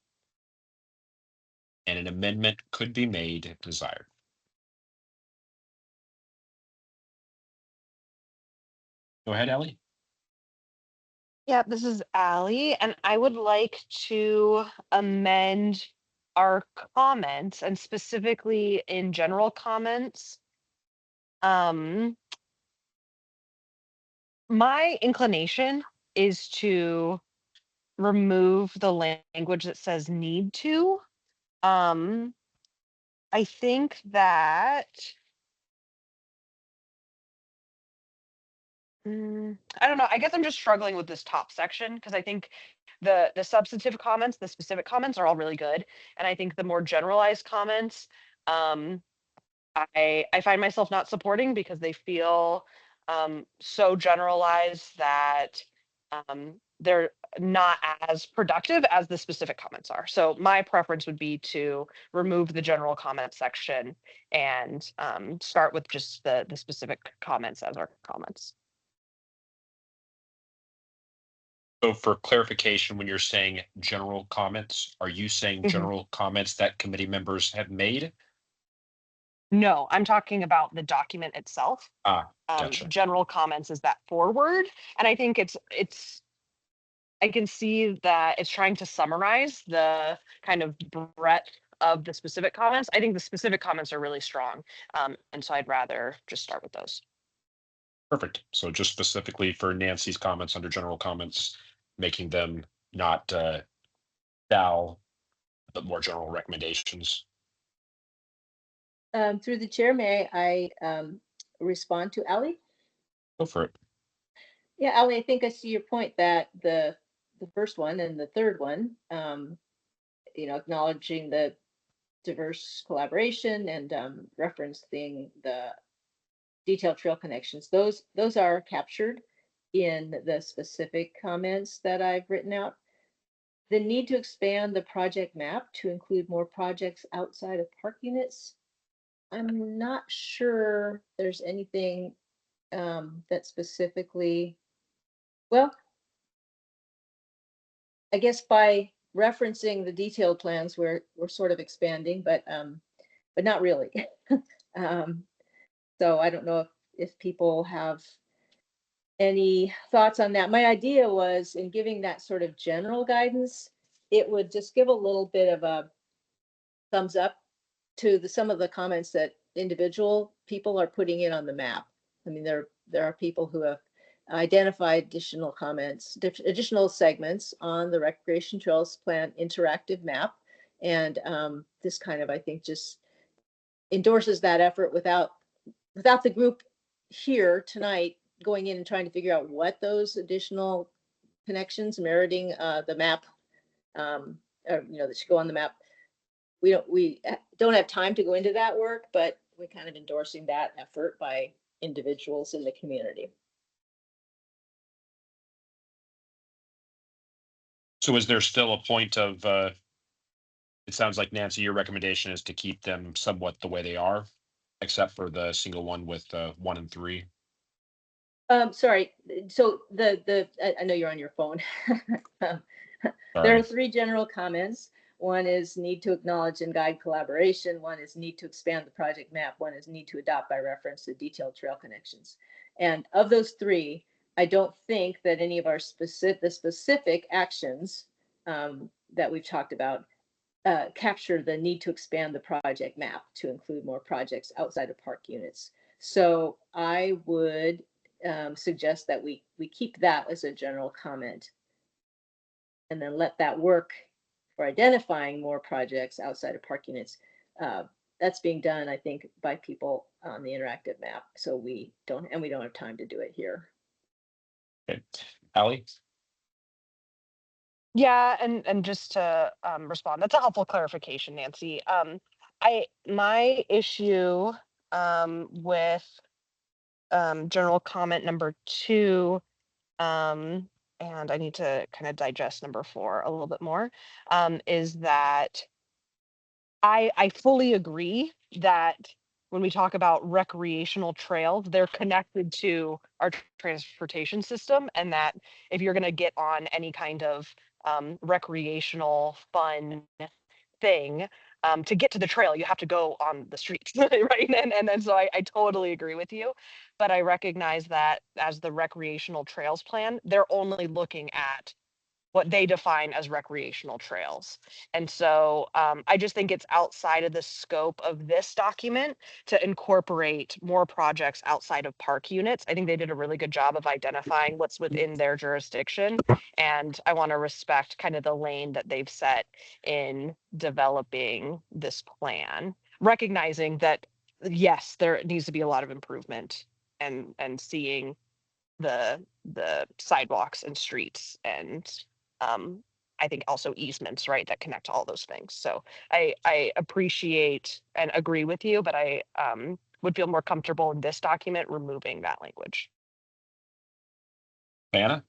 and an amendment could be made if desired. Go ahead, Ellie. Yeah, this is Allie, and I would like to amend our comments, and specifically in general comments. My inclination is to remove the language that says need to. I think that I don't know. I guess I'm just struggling with this top section because I think the substantive comments, the specific comments are all really good, and I think the more generalized comments, I find myself not supporting because they feel so generalized that they're not as productive as the specific comments are. So my preference would be to remove the general comment section and start with just the specific comments as our comments. So for clarification, when you're saying general comments, are you saying general comments that committee members have made? No, I'm talking about the document itself. Gotcha. General comments is that forward, and I think it's I can see that it's trying to summarize the kind of breadth of the specific comments. I think the specific comments are really strong, and so I'd rather just start with those. Perfect. So just specifically for Nancy's comments under general comments, making them not shall, but more general recommendations. Through the chair, may I respond to Allie? Go for it. Yeah, Allie, I think I see your point that the first one and the third one, acknowledging the diverse collaboration and referencing the detailed trail connections, those are captured in the specific comments that I've written out. The need to expand the project map to include more projects outside of park units. I'm not sure there's anything that specifically, well, I guess by referencing the detailed plans, we're sort of expanding, but not really. So I don't know if people have any thoughts on that. My idea was, in giving that sort of general guidance, it would just give a little bit of a thumbs up to some of the comments that individual people are putting in on the map. I mean, there are people who have identified additional comments, additional segments on the Recreation Trails Plan interactive map. And this kind of, I think, just endorses that effort without the group here tonight going in and trying to figure out what those additional connections meriting the map, or, that should go on the map. We don't have time to go into that work, but we're kind of endorsing that effort by individuals in the community. So is there still a point of, it sounds like, Nancy, your recommendation is to keep them somewhat the way they are, except for the single one with 1 and 3. Sorry. So I know you're on your phone. There are 3 general comments. One is need to acknowledge and guide collaboration. One is need to expand the project map. One is need to adopt by reference the detailed trail connections. And of those 3, I don't think that any of our specific actions that we've talked about capture the need to expand the project map to include more projects outside of park units. So I would suggest that we keep that as a general comment, and then let that work for identifying more projects outside of park units. That's being done, I think, by people on the interactive map. So we don't have time to do it here. Okay. Allie? Yeah, and just to respond, that's a helpful clarification, Nancy. My issue with general comment number 2, and I need to kind of digest number 4 a little bit more, is that I fully agree that when we talk about recreational trails, they're connected to our transportation system, and that if you're going to get on any kind of recreational fun thing, to get to the trail, you have to go on the streets, right? And then so I totally agree with you, but I recognize that as the recreational trails plan, they're only looking at what they define as recreational trails. And so I just think it's outside of the scope of this document to incorporate more projects outside of park units. I think they did a really good job of identifying what's within their jurisdiction. And I want to respect kind of the lane that they've set in developing this plan, recognizing that, yes, there needs to be a lot of improvement and seeing the sidewalks and streets and I think also easements, right, that connect to all those things. So I appreciate and agree with you, but I would feel more comfortable in this document removing that language. Anna?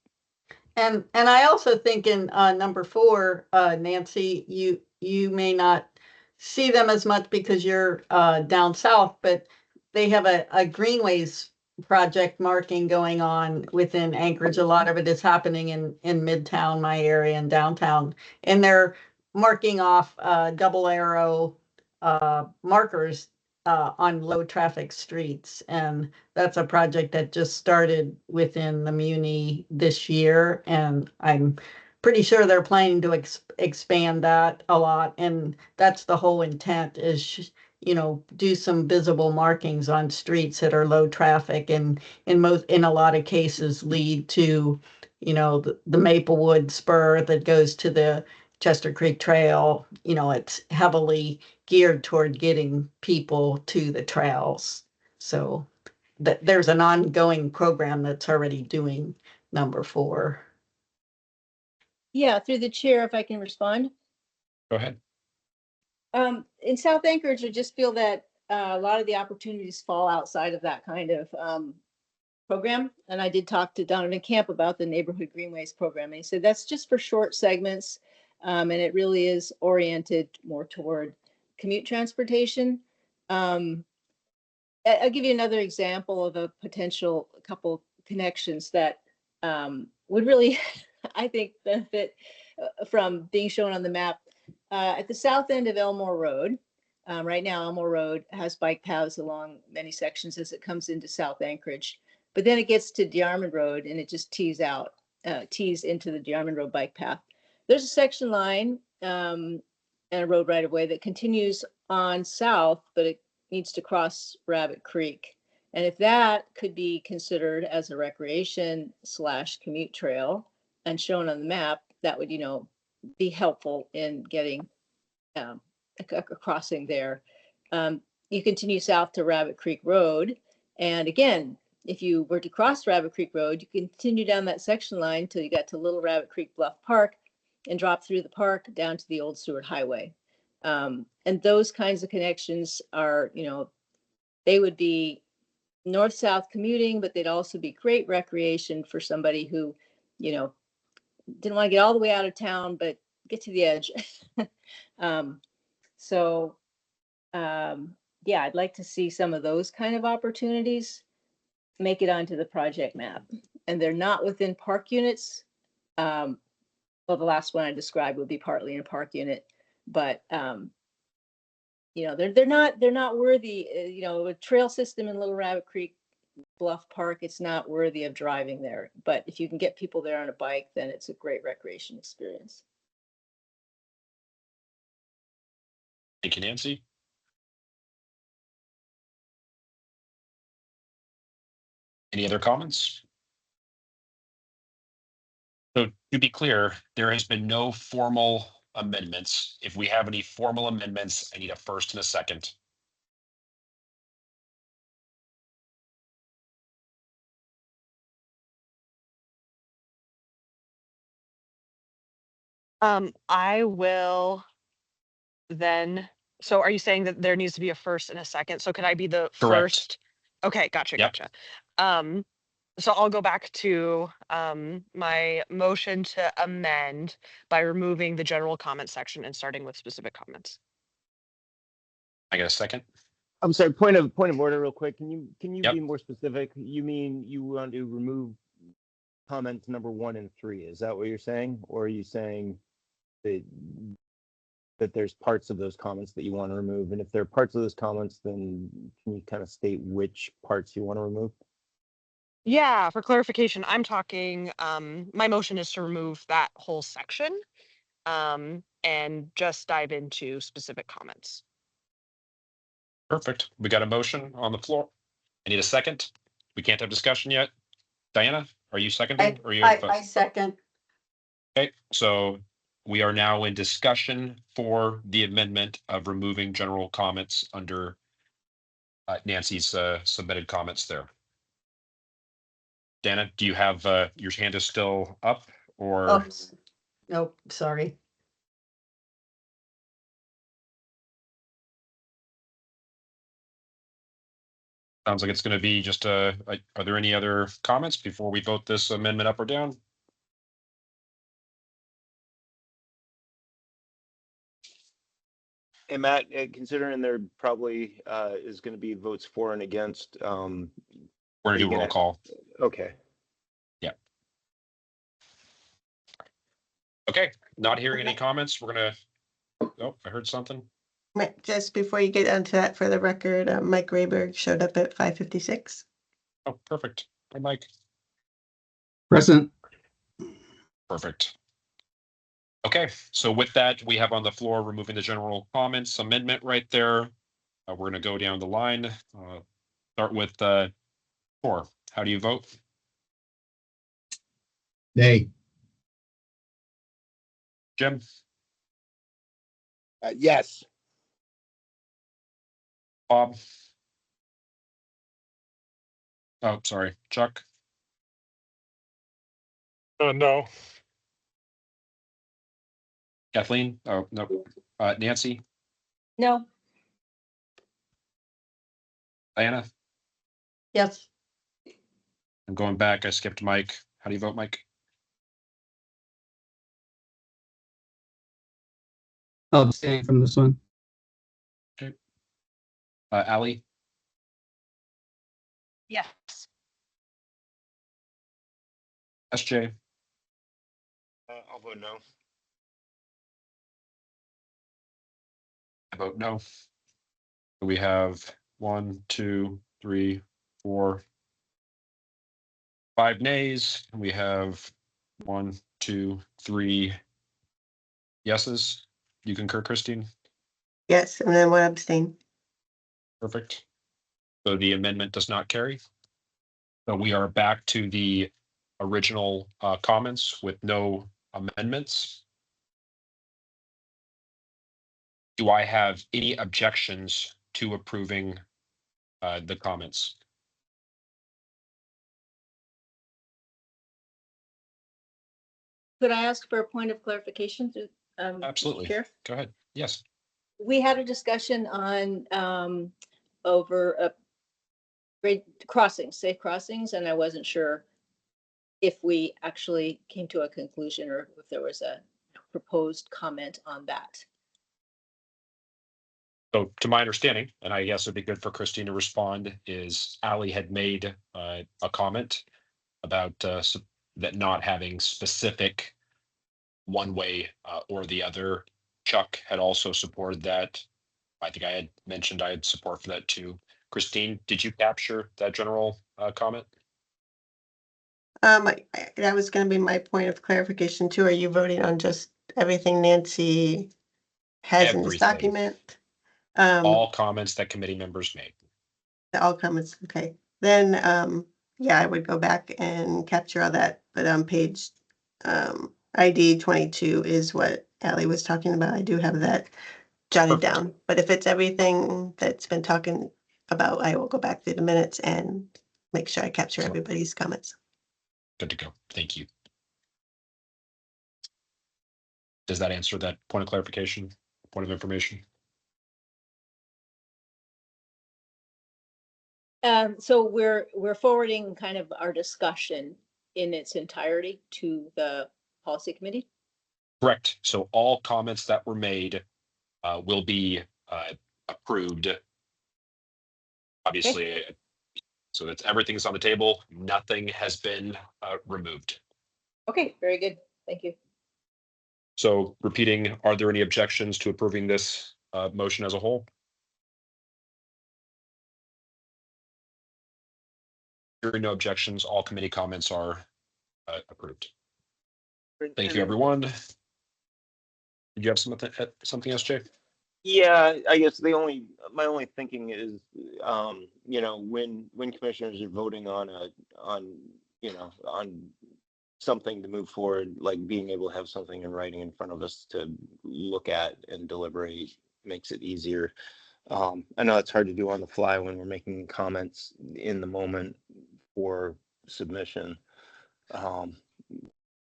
And I also think in number 4, Nancy, you may not see them as much because you're down south, but they have a greenways project marking going on within Anchorage. A lot of it is happening in Midtown, my area, and downtown, and they're marking off double arrow markers on low traffic streets. And that's a project that just started within the Muni this year. And I'm pretty sure they're planning to expand that a lot. And that's the whole intent, is, do some visible markings on streets that are low traffic, and in a lot of cases lead to, the Maplewood spur that goes to the Chester Creek Trail. It's heavily geared toward getting people to the trails. So there's an ongoing program that's already doing number 4. Yeah, through the chair, if I can respond. Go ahead. In South Anchorage, I just feel that a lot of the opportunities fall outside of that kind of program. And I did talk to Donovan Camp about the Neighborhood Greenways program. And he said that's just for short segments. And it really is oriented more toward commute transportation. I'll give you another example of a potential couple connections that would really, I think, benefit from being shown on the map. At the south end of Elmore Road, right now Elmore Road has bike paths along many sections as it comes into South Anchorage. But then it gets to DeArmond Road and it just tees into the DeArmond Road bike path. There's a section line and a road right of way that continues on south, but it needs to cross Rabbit Creek. And if that could be considered as a recreation / commute trail and shown on the map, that would, be helpful in getting a crossing there. You continue south to Rabbit Creek Road. And again, if you were to cross Rabbit Creek Road, you continue down that section line till you get to Little Rabbit Creek Bluff Park and drop through the park down to the old Seward Highway. And those kinds of connections are, they would be north-south commuting, but they'd also be great recreation for somebody who, didn't want to get all the way out of town, but get to the edge. Yeah, I'd like to see some of those kind of opportunities make it onto the project map. And they're not within park units. Well, the last one I described would be partly in a park unit, but they're not worthy. A trail system in Little Rabbit Creek Bluff Park, it's not worthy of driving there. But if you can get people there on a bike, then it's a great recreation experience. Thank you, Nancy. Any other comments? So to be clear, there has been no formal amendments. If we have any formal amendments, I need a first and a second. I will then, so are you saying that there needs to be a first and a second? So could I be the Correct. first? Okay, gotcha, Yep. gotcha. So I'll go back to my motion to amend by removing the general comment section and starting with specific comments. I got a second? I'm sorry, point of order real quick. Can you Yep. be more specific? You mean you want to remove comments number 1 and 3? Is that what you're saying? Or are you saying that there's parts of those comments that you want to remove? And if there are parts of those comments, then can you kind of state which parts you want to remove? Yeah, for clarification, I'm talking, my motion is to remove that whole section and just dive into specific comments. Perfect. We got a motion on the floor. I need a second. We can't have discussion yet. Diana, are you seconding? Or you I second. Okay, so we are now in discussion for the amendment of removing general comments under Nancy's submitted comments there. Dana, do you have your hand is still up or? Oh, nope, sorry. Sounds like it's going to be just are there any other comments before we vote this amendment up or down? Hey, Matt, considering there probably is going to be votes for and against. We're going to do a roll call. Okay. Yeah. Okay, not hearing any comments. We're going to, oh, I heard something. Just before you get onto that, for the record, Mike Rayberg showed up at 5:56. Oh, perfect. Hey, Mike. Present. Perfect. Okay, so with that, we have on the floor removing the general comments amendment right there. We're going to go down the line. Start with Tor. How do you vote? Nay. Jim? Yes. Bob? Oh, sorry. Chuck? No. Kathleen? Oh, no. Nancy? No. Diana? Yes. I'm going back. I skipped Mike. How do you vote, Mike? I'll abstain from this one. Okay. Allie? Yes. SJ? I'll vote no. I vote no. We have 1, 2, 3, 4, 5 nays. We have 1, 2, 3 yeses. You concur, Christine? Yes, and then one abstain. Perfect. So the amendment does not carry. So we are back to the original comments with no amendments. Do I have any objections to approving the comments? Could I ask for a point of clarification to, Mr. Absolutely. Chair? Go ahead. Yes. We had a discussion on, over grade crossings, safe crossings, and I wasn't sure if we actually came to a conclusion or if there was a proposed comment on that. So to my understanding, and I guess it'd be good for Christine to respond, is Ally had made a comment about that not having specific one way or the other. Chuck had also supported that. I think I had mentioned I had support for that too. Christine, did you capture that general comment? That was gonna be my point of clarification too. Are you voting on just everything Nancy has in this Everything. document? All comments that committee members made. All comments, okay. Then, yeah, I would go back and capture all that, but on page, ID 22 is what Ally was talking about. I do have that jotted Perfect. down, but if it's everything that's been talking about, I will go back through the minutes and make sure I capture Sure. everybody's comments. Good to go. Thank you. Does that answer that point of clarification, point of information? So we're forwarding kind of our discussion in its entirety to the policy committee? Correct. So all comments that were made will be approved. Obviously, so that's everything's on the table. Nothing has been removed. Okay, very good. Thank you. So repeating, are there any objections to approving this motion as a whole? Hearing no objections, all committee comments are approved. Thank you, everyone. Did you have something else, Jay? Yeah, I guess my only thinking is, you know, when commissioners are voting on something to move forward, like being able to have something in writing in front of us to look at and deliberate makes it easier. I know it's hard to do on the fly when we're making comments in the moment for submission.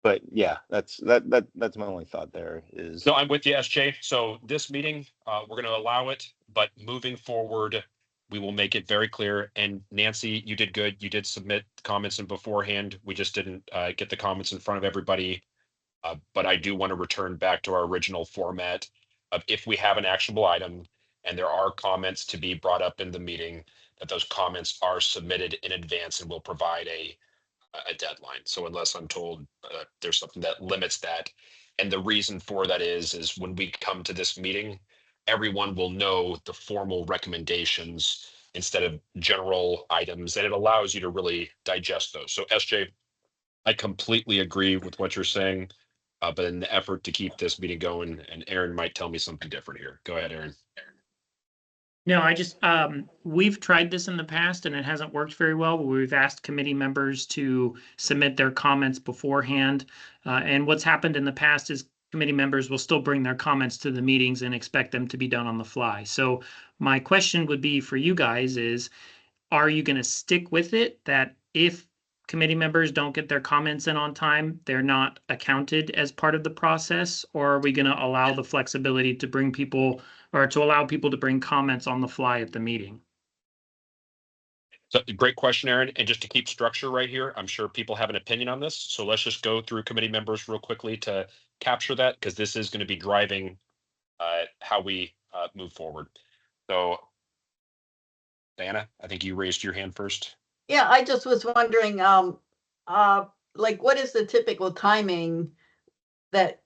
But yeah, that's my only thought there is. No, I'm with you, SJ. So this meeting, we're going to allow it, but moving forward, we will make it very clear. And Nancy, you did good. You did submit comments in beforehand. We just didn't get the comments in front of everybody. But I do want to return back to our original format of if we have an actionable item and there are comments to be brought up in the meeting, that those comments are submitted in advance and we'll provide a deadline. So unless I'm told there's something that limits that. And the reason for that is when we come to this meeting, everyone will know the formal recommendations instead of general items, and it allows you to really digest those. So SJ, I completely agree with what you're saying, but in the effort to keep this meeting going, and Aaron might tell me something different here. Go ahead, Aaron. No, I just, we've tried this in the past and it hasn't worked very well. We've asked committee members to submit their comments beforehand. And what's happened in the past is committee members will still bring their comments to the meetings and expect them to be done on the fly. So my question would be for you guys is, are you going to stick with it that if committee members don't get their comments in on time, they're not accounted as part of the process? Or are we going to allow the flexibility to bring people or to allow people to bring comments on the fly at the meeting? So great question, Aaron. And just to keep structure right here, I'm sure people have an opinion on this. So let's just go through committee members real quickly to capture that, because this is going to be driving how we move forward. So Diana, I think you raised your hand first. Yeah, I just was wondering, like, what is the typical timing that,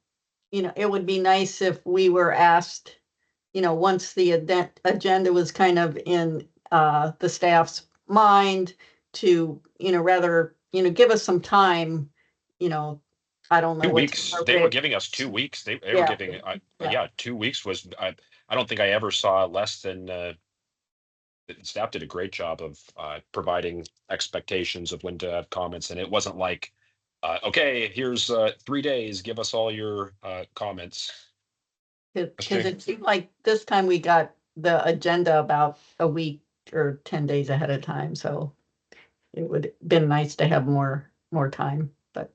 you know, it would be nice if we were asked once the agenda was kind of in the staff's mind to, rather, give us some time, I don't know. 2 what's weeks. They were appropriate. giving us 2 weeks. They were Yeah. giving, Yeah. yeah, 2 weeks was, I don't think I ever saw less than, staff did a great job of providing expectations of when to have comments. And it wasn't like, okay, here's 3 days, give us all your comments. Because it seemed like this time we got the agenda about a week or 10 days ahead of time, so it would have been nice to have more time, but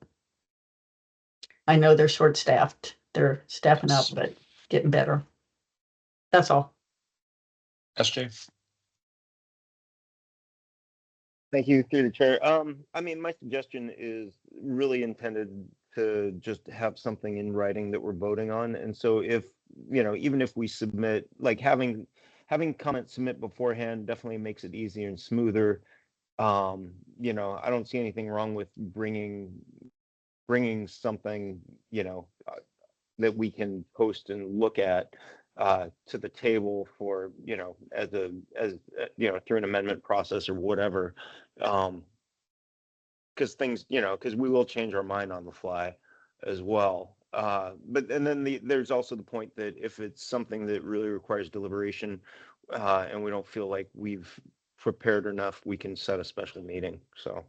I know they're short-staffed. They're staffing up, Yes. but getting better. That's all. SJ? Thank you, through the chair. I mean, my suggestion is really intended to just have something in writing that we're voting on. And so if, even if we submit, like having comments submit beforehand definitely makes it easier and smoother. I don't see anything wrong with bringing something, that we can post and look at to the table for, as through an amendment process or whatever. Because things, because we will change our mind on the fly as well. But and then there's also the point that if it's something that really requires deliberation and we don't feel like we've prepared enough, we can set a special meeting. So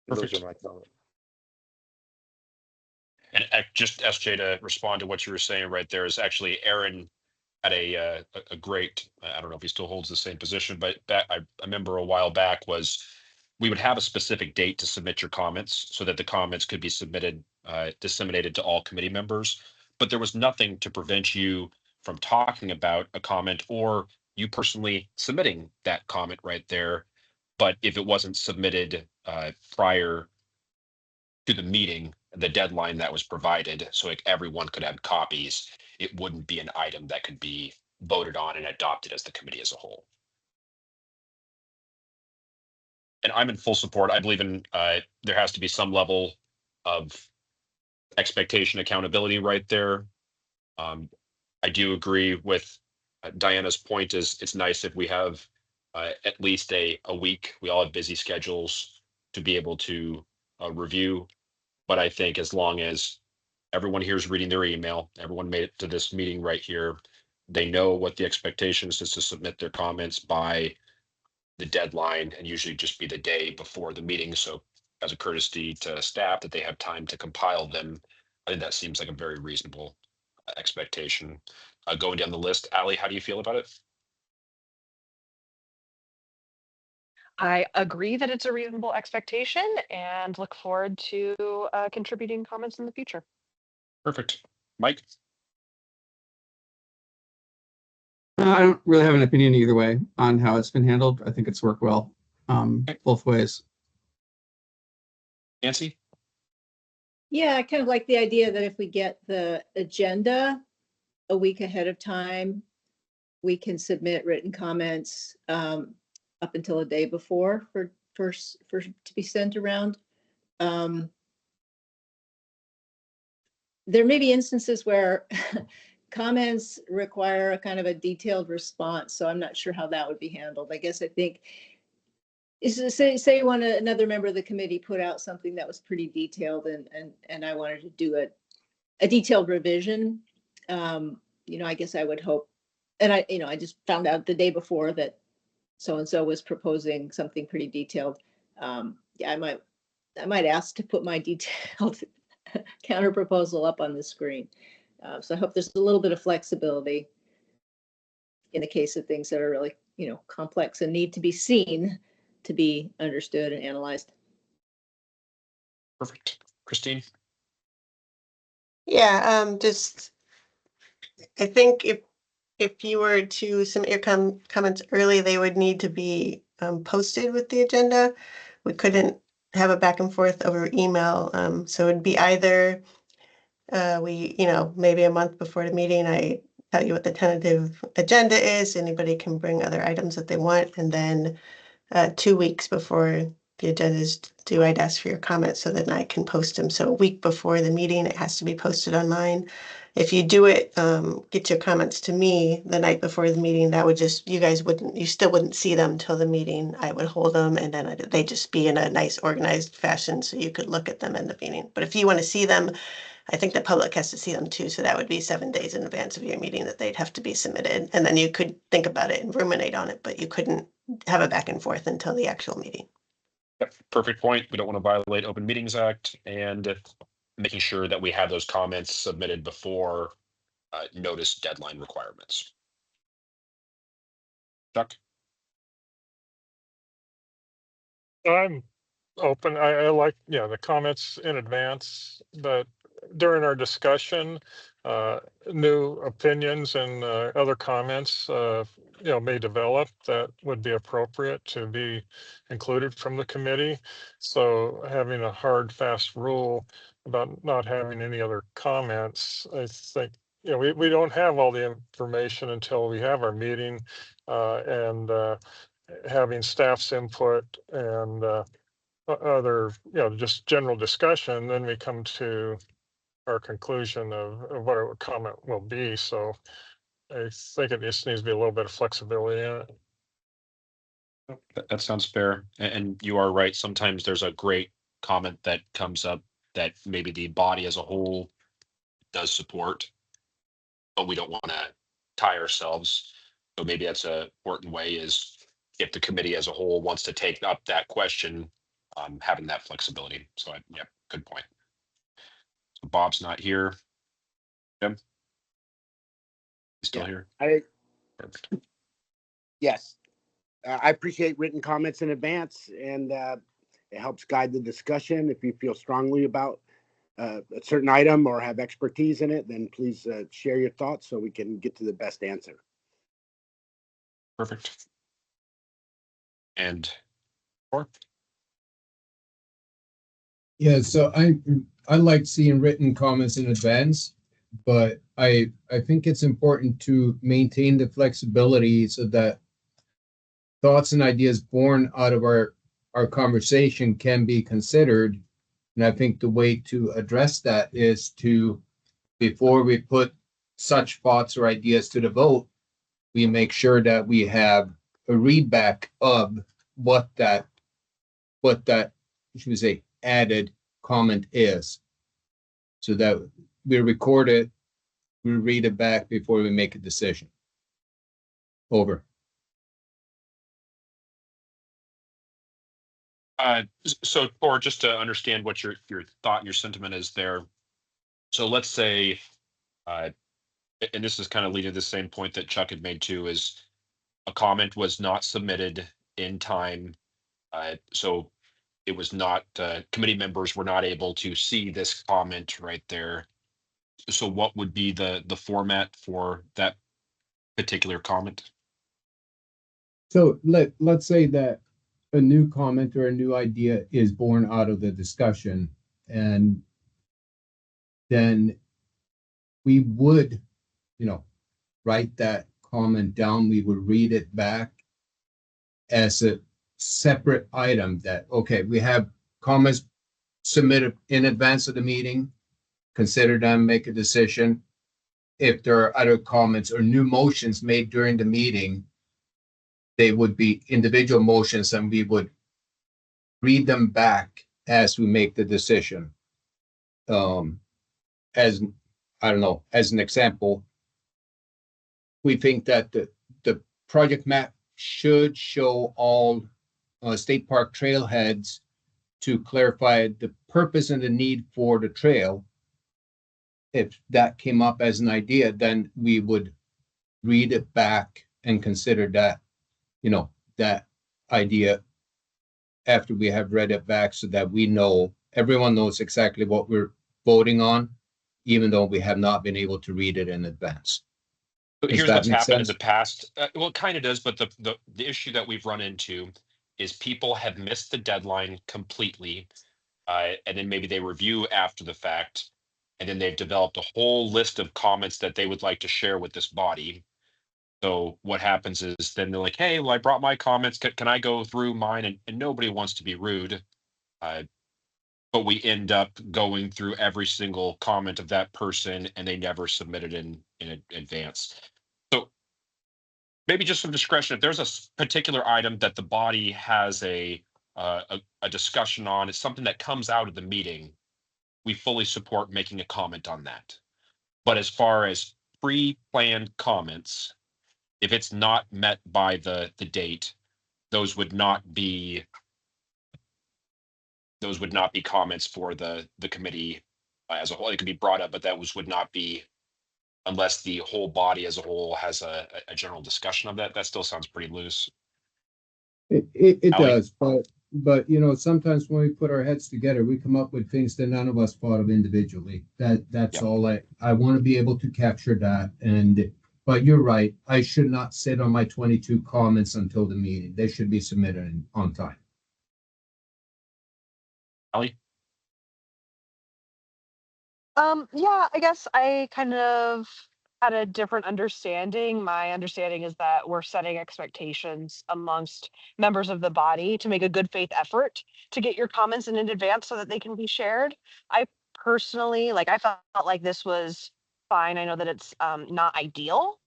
those Perfect. are my comments. And just SJ, to respond to what you were saying right there, is actually Aaron had a great, I don't know if he still holds the same position, but I remember a while back was we would have a specific date to submit your comments so that the comments could be disseminated to all committee members. But there was nothing to prevent you from talking about a comment or you personally submitting that comment right there. But if it wasn't submitted prior to the meeting, the deadline that was provided, so like everyone could have copies, it wouldn't be an item that could be voted on and adopted as the committee as a whole. And I'm in full support. I believe in there has to be some level of expectation, accountability right there. I do agree with Diana's point. Is it's nice if we have at least a week. We all have busy schedules to be able to review. But I think as long as everyone here is reading their email, everyone made it to this meeting right here, they know what the expectations is to submit their comments by the deadline and usually just be the day before the meeting. So as a courtesy to staff that they have time to compile them, I think that seems like a very reasonable expectation. Going down the list, Allie, how do you feel about it? I agree that it's a reasonable expectation and look forward to contributing comments in the future. Perfect. Mike? I don't really have an opinion either way on how it's been handled. I think it's worked well both ways. Nancy? Yeah, I kind of like the idea that if we get the agenda a week ahead of time, we can submit written comments up until a day before for to be sent around. There may be instances where comments require a kind of a detailed response, so I'm not sure how that would be handled. I guess I think say another member of the committee put out something that was pretty detailed and I wanted to do a detailed revision. I guess I would hope, and I just found out the day before that so-and-so was proposing something pretty detailed. Yeah, I might ask to put my detailed counter proposal up on the screen. So I hope there's a little bit of flexibility in the case of things that are really, complex and need to be seen to be understood and analyzed. Perfect. Christine? Yeah, I think if you were to submit your comments early, they would need to be posted with the agenda. We couldn't have a back and forth over email. So it'd be either maybe a month before the meeting, I tell you what the tentative agenda is. Anybody can bring other items that they want. And then 2 weeks before the agenda is due, I'd ask for your comments so that I can post them. So a week before the meeting, it has to be posted online. If you do it, get your comments to me the night before the meeting, that would just, you still wouldn't see them till the meeting. I would hold them and then they'd just be in a nice organized fashion so you could look at them in the meeting. But if you want to see them, I think the public has to see them too. So that would be 7 days in advance of your meeting that they'd have to be submitted. And then you could think about it and ruminate on it, but you couldn't have a back and forth until the actual meeting. Yep, perfect point. We don't want to violate Open Meetings Act and making sure that we have those comments submitted before notice deadline requirements. Chuck? I'm open. I like, the comments in advance, but during our discussion, new opinions and other comments, may develop that would be appropriate to be included from the committee. So having a hard, fast rule about not having any other comments, I think, we don't have all the information until we have our meeting, and having staff's input and other, just general discussion, then we come to our conclusion of what our comment will be. So I think it just needs to be a little bit of flexibility in it. That sounds fair. And you are right. Sometimes there's a great comment that comes up that maybe the body as a whole does support, but we don't want to tie ourselves. So maybe that's an important way, is if the committee as a whole wants to take up that question, having that flexibility. So yeah, good point. So Bob's not here. Jim? He's still here? Perfect. Yes. I appreciate written comments in advance, and it helps guide the discussion. If you feel strongly about a certain item or have expertise in it, then please share your thoughts so we can get to the best answer. Perfect. And Yeah, so I like seeing written comments in advance, but I think it's important to maintain the flexibility so that thoughts and ideas born out of our conversation can be considered. And I think the way to address that is to, before we put such thoughts or ideas to the vote, we make sure that we have a readback of what that, should we say, added comment is, so that we record it, we read it back before we make a decision. Over. So, or just to understand what your thought, your sentiment is there. So let's say, and this is kind of leading to the same point that Chuck had made too, is a comment was not submitted in time. So it was not, committee members were not able to see this comment right there. So what would be the format for that particular comment? So let's say that a new comment or a new idea is born out of the discussion, and then we would, write that comment down. We would read it back as a separate item that, okay, we have comments submitted in advance of the meeting, consider them, make a decision. If there are other comments or new motions made during the meeting, they would be individual motions, and we would read them back as we make the decision. As I don't know, as an example, we think that the project map should show all state park trailheads to clarify the purpose and the need for the trail. If that came up as an idea, then we would read it back and consider that, that idea after we have read it back, so that everyone knows exactly what we're voting on, even though we have not been able to read it in advance. Here's what's happened in the past. Well, it kind of does, but the issue that we've run into is people have missed the deadline completely, and then maybe they review after the fact, and then they've developed a whole list of comments that they would like to share with this body. So what happens is then they're like, hey, well, I brought my comments. Can I go through mine? And nobody wants to be rude. but we end up going through every single comment of that person and they never submitted in advance. So maybe just some discretion. If there's a particular item that the body has a discussion on, it's something that comes out of the meeting, we fully support making a comment on that. But as far as pre-planned comments, if it's not met by the date, those would not be comments for the committee as a whole. It could be brought up, but would not be unless the whole body as a whole has a general discussion of that. That still sounds pretty loose. It Ally? does, but you know, sometimes when we put our heads together, we come up with things that none of us thought of individually. That's Yep. all I want to be able to capture that. But you're right, I should not sit on my 22 comments until the meeting. They should be submitted on time. Ally? Yeah, I guess I kind of had a different understanding. My understanding is that we're setting expectations amongst members of the body to make a good faith effort to get your comments in advance so that they can be shared. I personally, like, I felt like this was fine. I know that it's not ideal,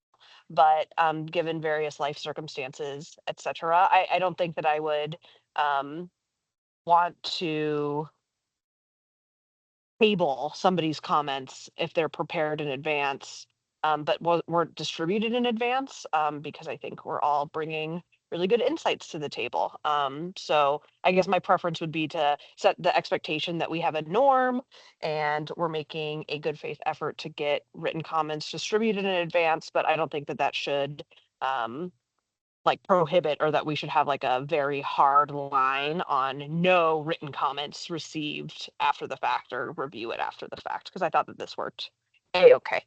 but given various life circumstances, etc., I don't think that I would want to table somebody's comments if they're prepared in advance, but weren't distributed in advance, because I think we're all bringing really good insights to the table. So I guess my preference would be to set the expectation that we have a norm and we're making a good faith effort to get written comments distributed in advance, but I don't think that that should like prohibit or that we should have like a very hard line on no written comments received after the fact or review it after the fact, because I thought that this worked okay.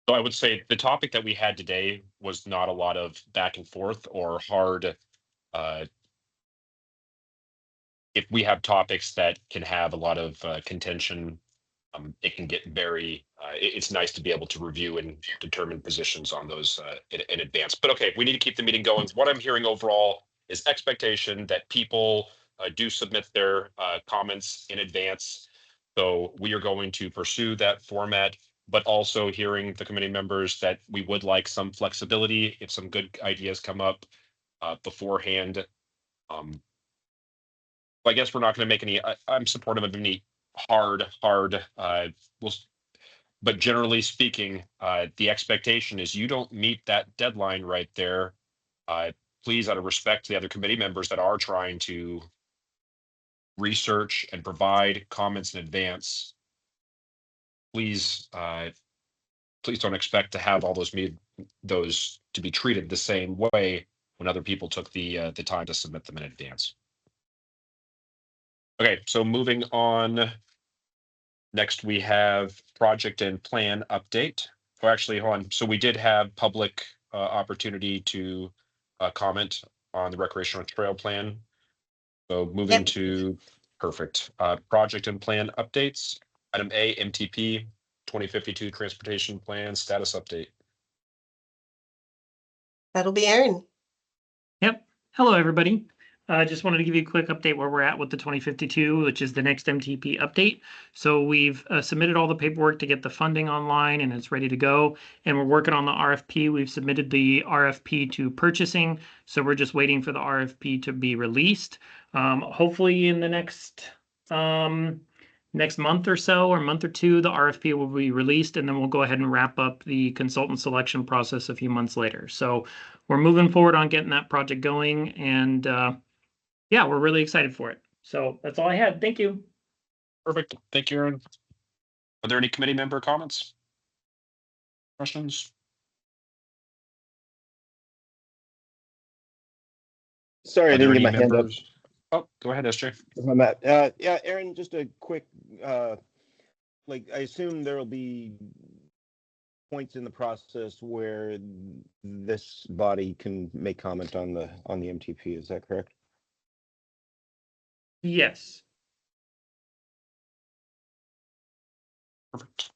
So I would say the topic that we had today was not a lot of back and forth or hard. If we have topics that can have a lot of contention, it can get very, it's nice to be able to review and determine positions on those in advance. But okay, we need to keep the meeting going. What I'm hearing overall is expectation that people do submit their comments in advance. So we are going to pursue that format, but also hearing the committee members that we would like some flexibility if some good ideas come up beforehand. I guess we're not going to make any, I'm supportive of any hard, but generally speaking, the expectation is you don't meet that deadline right there. Please, out of respect to the other committee members that are trying to research and provide comments in advance, please don't expect to have all those to be treated the same way when other people took the time to submit them in advance. Okay, so moving on. Next, we have project and plan update. Oh, actually, hold on. So we did have public opportunity to comment on the recreational trail plan. So moving Yep. to perfect project and plan updates. Item A, MTP 2052 transportation plan status update. That'll be Aaron. Yep. Hello, everybody. I just wanted to give you a quick update where we're at with the 2052, which is the next MTP update. So we've submitted all the paperwork to get the funding online and it's ready to go. And we're working on the RFP. We've submitted the RFP to purchasing. So we're just waiting for the RFP to be released. Hopefully in the next month or so, or month or two, the RFP will be released, and then we'll go ahead and wrap up the consultant selection process a few months later. So we're moving forward on getting that project going, and yeah, we're really excited for it. So that's all I had. Thank you. Perfect. Thank you, Aaron. Are there any committee member comments? Questions? Sorry, I Are there didn't get any my hand up. members? Oh, go ahead, SJ. I'm at. Yeah, Aaron, just a quick, like, I assume there will be points in the process where this body can make comment on the MTP. Is that correct? Yes. Perfect.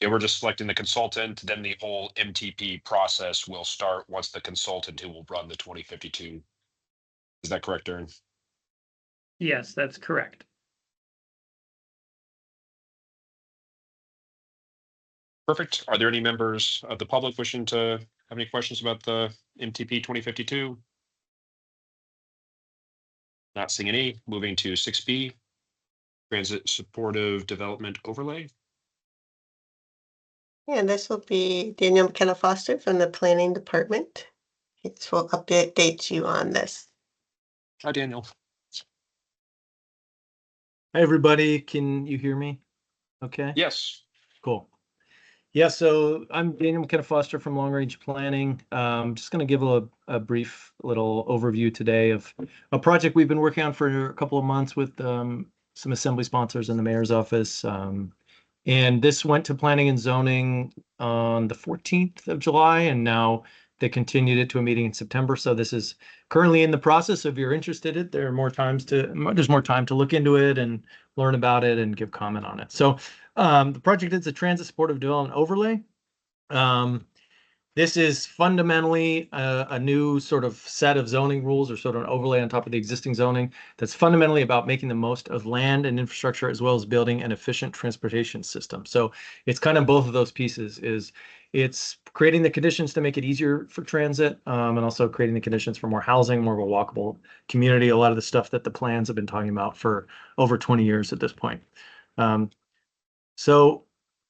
Yeah, we're just selecting the consultant, then the whole MTP process will start once the consultant who will run the 2052 Is that correct, Aaron? Yes, that's correct. Perfect. Are there any members of the public wishing to have any questions about the MTP 2052? Not seeing any. Moving to 6B, Transit Supportive Development Overlay. And this will be Daniel McKenna Foster from the Planning Department. This will update you on this. Hi, Daniel. Hi, everybody. Can you hear me? Okay, Yes. cool. Yeah, so I'm Daniel McKenna Foster from Long Range Planning. Just going to give a brief little overview today of a project we've been working on for a couple of months with some assembly sponsors in the mayor's office. And this went to planning and zoning on the 14th of July, and now they continued it to a meeting in September. So this is currently in the process. If you're interested in it, there's more time to look into it and learn about it and give comment on it. So the project is a transit supportive development overlay. This is fundamentally a new sort of set of zoning rules, or sort of an overlay on top of the existing zoning that's fundamentally about making the most of land and infrastructure, as well as building an efficient transportation system. So it's kind of both of those pieces. It's creating the conditions to make it easier for transit, and also creating the conditions for more housing, more of a walkable community, a lot of the stuff that the plans have been talking about for over 20 years at this point. So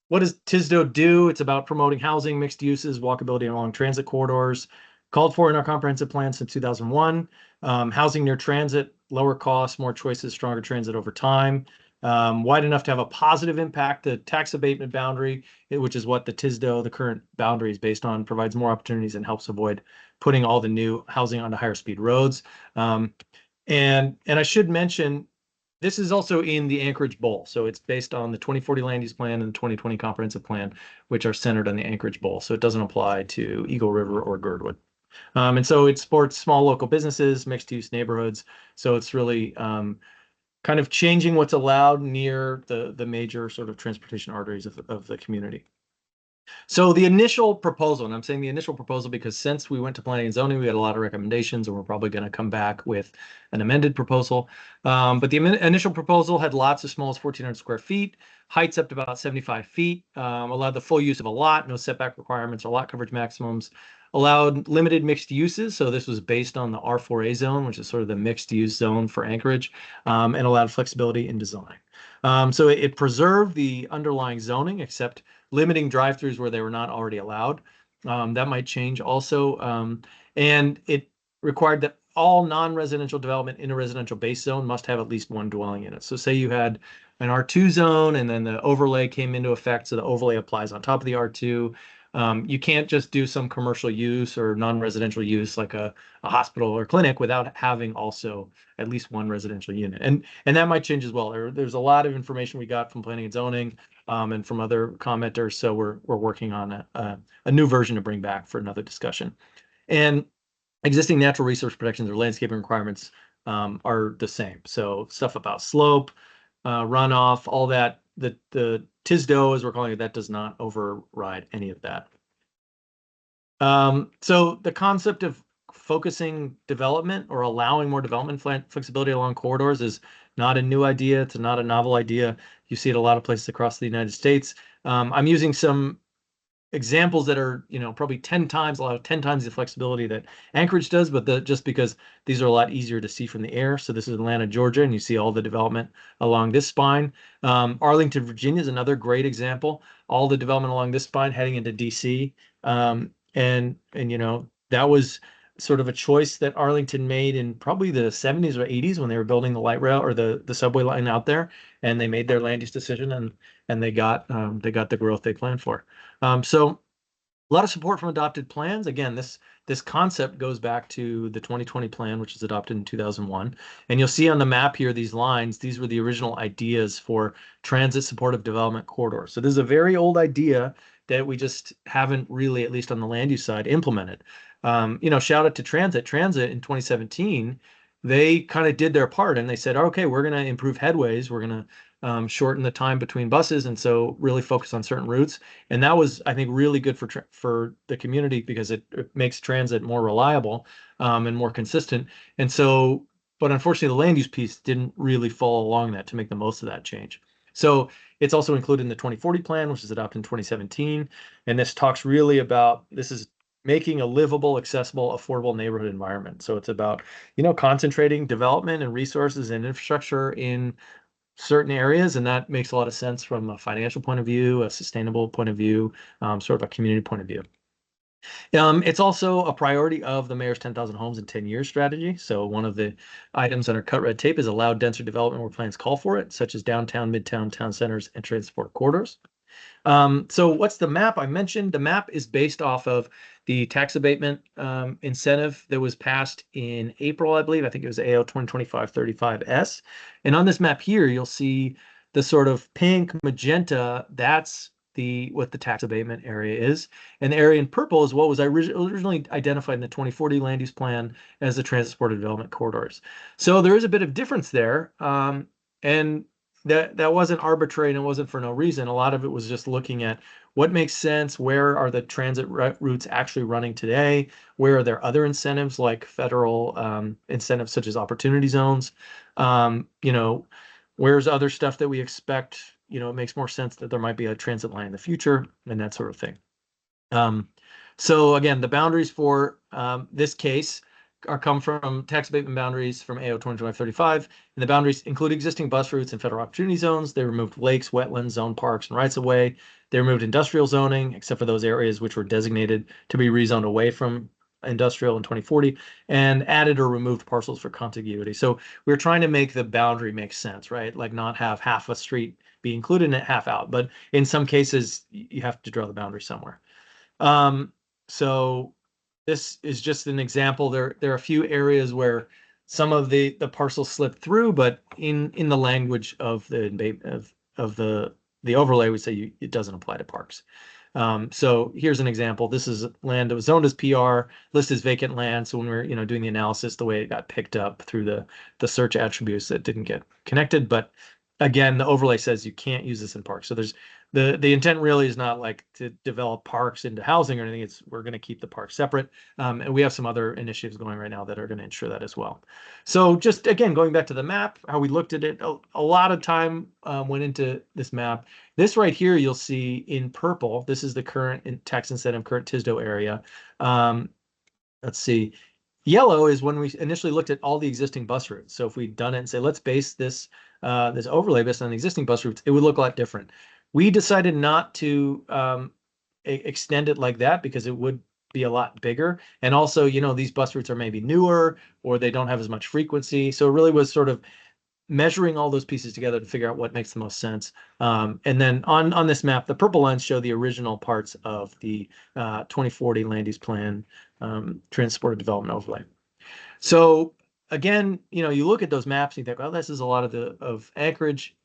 what does TSDO do? It's about promoting housing, mixed uses, walkability along transit corridors, called for in our comprehensive plan since 2001. Housing near transit, lower costs, more choices, stronger transit over time. Wide enough to have a positive impact. The tax abatement boundary, which is what the TSDO, the current boundary, is based on, provides more opportunities and helps avoid putting all the new housing onto higher speed roads. And I should mention, this is also in the Anchorage Bowl. So it's based on the 2040 Land Use Plan and the 2020 Comprehensive Plan, which are centered on the Anchorage Bowl. So it doesn't apply to Eagle River or Girdwood. And so it supports small local businesses, mixed use neighborhoods. So it's really kind of changing what's allowed near the major sort of transportation arteries of the community. So the initial proposal, and I'm saying the initial proposal because since we went to planning and zoning, we had a lot of recommendations, and we're probably going to come back with an amended proposal. But the initial proposal had lots as small as 1,400 square feet, heights up to about 75 feet, allowed the full use of a lot, no setback requirements or lot coverage maximums, allowed limited mixed uses. So this was based on the R4A zone, which is sort of the mixed use zone for Anchorage, and allowed flexibility in design. So it preserved the underlying zoning, except limiting drive-throughs where they were not already allowed. That might change also. And it required that all non-residential development in a residential base zone must have at least one dwelling in it. So say you had an R2 zone and then the overlay came into effect, so the overlay applies on top of the R2. You can't just do some commercial use or non-residential use like a hospital or clinic without having also at least one residential unit. And that might change as well. There's a lot of information we got from planning and zoning and from other commenters. So we're working on a new version to bring back for another discussion. And existing natural resource protections or landscaping requirements are the same. So stuff about slope, runoff, all that, the TSDO, as we're calling it, that does not override any of that. So the concept of focusing development or allowing more development flexibility along corridors is not a new idea. It's not a novel idea. You see it a lot of places across the United States. I'm using some examples that are, probably 10 times the flexibility that Anchorage does, but just because these are a lot easier to see from the air. So this is Atlanta, Georgia, and you see all the development along this spine. Arlington, Virginia is another great example. All the development along this spine heading into DC. And that was sort of a choice that Arlington made in probably the 70s or 80s when they were building the light rail or the subway line out there, and they made their land use decision and they got the growth they planned for. So a lot of support from adopted plans. Again, this concept goes back to the 2020 plan, which was adopted in 2001. And you'll see on the map here, these lines, these were the original ideas for transit supportive development corridors. So this is a very old idea that we just haven't really, at least on the land use side, implemented. Shout out to Transit. Transit in 2017, they kind of did their part and they said, okay, we're going to improve headways. We're going to shorten the time between buses, and so really focus on certain routes. And that was, I think, really good for the community because it makes transit more reliable and more consistent. And so, but unfortunately, the land use piece didn't really follow along that to make the most of that change. So it's also included in the 2040 plan, which was adopted in 2017. And this talks really about, this is making a livable, accessible, affordable neighborhood environment. So it's about, concentrating development and resources and infrastructure in certain areas. And that makes a lot of sense from a financial point of view, a sustainable point of view, sort of a community point of view. It's also a priority of the mayor's 10,000 homes in 10 years strategy. So one of the items under cut red tape is allow denser development where plans call for it, such as downtown, midtown, town centers, and transport corridors. So what's the map? I mentioned the map is based off of the tax abatement incentive that was passed in April, I believe. I think it was AO 2025-35S. And on this map here, you'll see the sort of pink magenta, that's what the tax abatement area is. And the area in purple is what was originally identified in the 2040 land use plan as the transport development corridors. So there is a bit of difference there. And that wasn't arbitrary and it wasn't for no reason. A lot of it was just looking at what makes sense, where are the transit routes actually running today, where are there other incentives like federal incentives such as opportunity zones, where's other stuff that we expect, it makes more sense that there might be a transit line in the future and that sort of thing. So again, the boundaries for this case come from tax abatement boundaries from AO 2025-35, and the boundaries include existing bus routes and federal opportunity zones. They removed lakes, wetlands, zone parks, and rights of way. They removed industrial zoning, except for those areas which were designated to be rezoned away from industrial in 2040, and added or removed parcels for contiguity. So we're trying to make the boundary make sense, right? Like not have half a street be included in it, half out. But in some cases, you have to draw the boundary somewhere. So this is just an example. There are a few areas where some of the parcels slip through, but in the language of the overlay, we say it doesn't apply to parks. So here's an example. This is land that was zoned as PR, listed as vacant land. So when we're doing the analysis, the way it got picked up through the search attributes that didn't get connected, but again, the overlay says you can't use this in parks. So there's the intent really is not like to develop parks into housing or anything. It's we're going to keep the parks separate. And we have some other initiatives going right now that are going to ensure that as well. So just again, going back to the map, how we looked at it, a lot of time went into this map. This right here, you'll see in purple, this is the current tax incentive, current TSDO area. Let's see. Yellow is when we initially looked at all the existing bus routes. So if we'd done it and say, let's base this overlay based on the existing bus routes, it would look a lot different. We decided not to extend it like that because it would be a lot bigger. And also, these bus routes are maybe newer or they don't have as much frequency. So it really was sort of measuring all those pieces together to figure out what makes the most sense. And then on this map, the purple lines show the original parts of the 2040 land use plan transport development overlay. So again, you look at those maps and you think, well, this is a lot of acreage.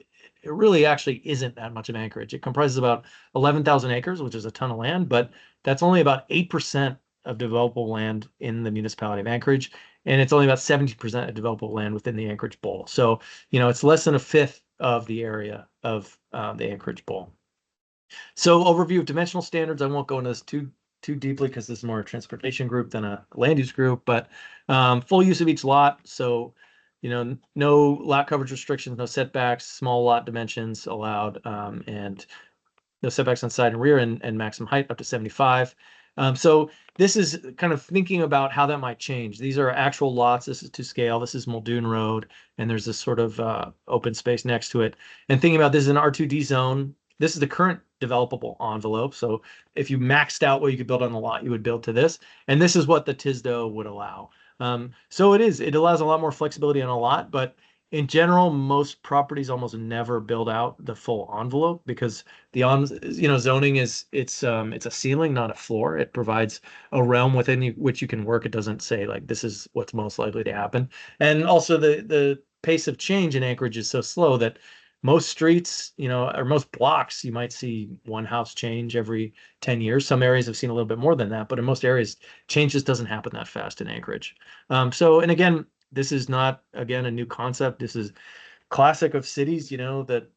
It really actually isn't that much of Anchorage. It comprises about 11,000 acres, which is a ton of land, but that's only about 8% of developable land in the municipality of Anchorage. And it's only about 70% of developable land within the Anchorage Bowl. So, it's less than a fifth of the area of the Anchorage Bowl. So overview of dimensional standards. I won't go into this too deeply because this is more a transportation group than a land use group, but full use of each lot. So, no lot coverage restrictions, no setbacks, small lot dimensions allowed, and no setbacks on side and rear, and maximum height up to 75. So this is kind of thinking about how that might change. These are actual lots. This is to scale. This is Muldoon Road, and there's this sort of open space next to it. And thinking about this is an R2D zone. This is the current developable envelope. So if you maxed out what you could build on the lot, you would build to this. And this is what the TSDO would allow. So it allows a lot more flexibility on a lot, but in general, most properties almost never build out the full envelope because zoning it's a ceiling, not a floor. It provides a realm within which you can work. It doesn't say like this is what's most likely to happen. And also the pace of change in Anchorage is so slow that most streets, or most blocks, you might see one house change every 10 years. Some areas have seen a little bit more than that, but in most areas, change just doesn't happen that fast in Anchorage. And again, this is not, again, a new concept. This is classic of cities, that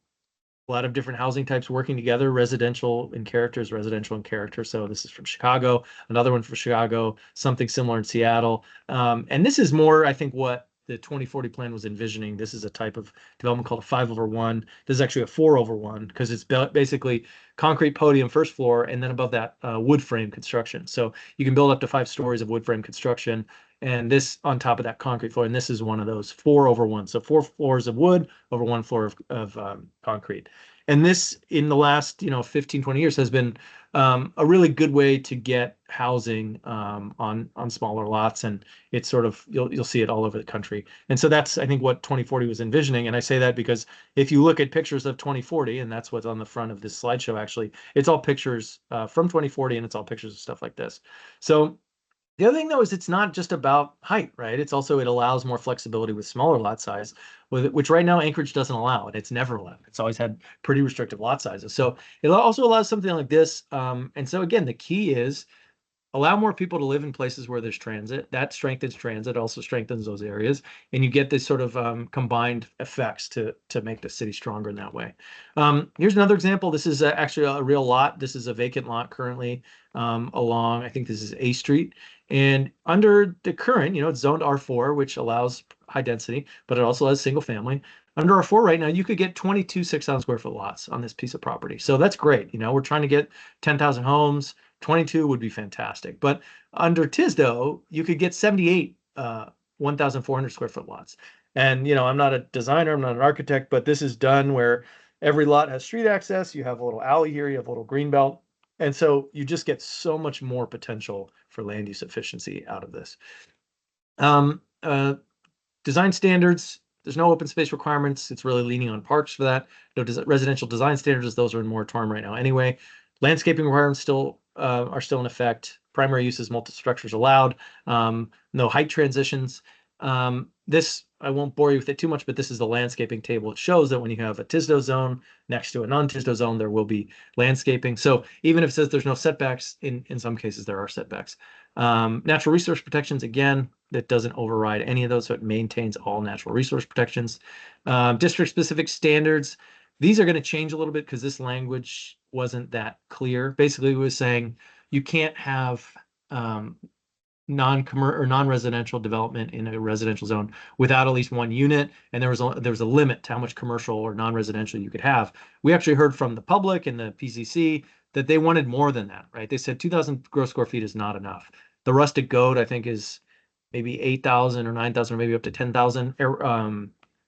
a lot of different housing types working together, residential in characters, residential in character. So this is from Chicago, another one from Chicago, something similar in Seattle. And this is more, I think, what the 2040 plan was envisioning. This is a type of development called a 5/1. This is actually a 4/1 because it's basically concrete podium first floor, and then above that wood frame construction. So you can build up to 5 stories of wood frame construction, and this on top of that concrete floor. And this is one of those 4/1. So 4 floors of wood over 1 floor of concrete. And this in the last 15, 20 years has been a really good way to get housing on smaller lots, and it's sort of you'll see it all over the country. And so that's, I think, what 2040 was envisioning. And I say that because if you look at pictures of 2040, and that's what's on the front of this slideshow, actually, it's all pictures from 2040, and it's all pictures of stuff like this. So the other thing, though, is it's not just about height, right? It's also, it allows more flexibility with smaller lot size, which right now Anchorage doesn't allow, and it's never allowed. It's always had pretty restrictive lot sizes. So it also allows something like this. And so again, the key is allow more people to live in places where there's transit. That strengthens transit, also strengthens those areas, and you get this sort of combined effects to make the city stronger in that way. Here's another example. This is actually a real lot. This is a vacant lot currently along, I think this is A Street. And under the current, it's zoned R4, which allows high density, but it also has single family. Under R4 right now, you could get 22 6,000 square foot lots on this piece of property. So that's great. We're trying to get 10,000 homes. 22 would be fantastic. But under Tisdo, you could get 78 1,400 square foot lots. And, I'm not a designer, I'm not an architect, but this is done where every lot has street access. You have a little alley here, you have a little green belt. And so you just get so much more potential for land use efficiency out of this. Design standards, there's no open space requirements. It's really leaning on parks for that. No residential design standards, those are in moratorium right now anyway. Landscaping requirements are still in effect. Primary uses, multi-structures allowed. No height transitions. This, I won't bore you with it too much, but this is the landscaping table. It shows that when you have a TISDO zone next to a non-TISDO zone, there will be landscaping. So even if it says there's no setbacks, in some cases there are setbacks. Natural resource protections, again, that doesn't override any of those, so it maintains all natural resource protections. District-specific standards, these are going to change a little bit because this language wasn't that clear. Basically, it was saying you can't have non-residential development in a residential zone without at least 1 unit, and there was a limit to how much commercial or non-residential you could have. We actually heard from the public and the PCC that they wanted more than that, right? They said 2,000 gross square feet is not enough. The Rustic Goat, I think, is maybe 8,000 or 9,000 or maybe up to 10,000.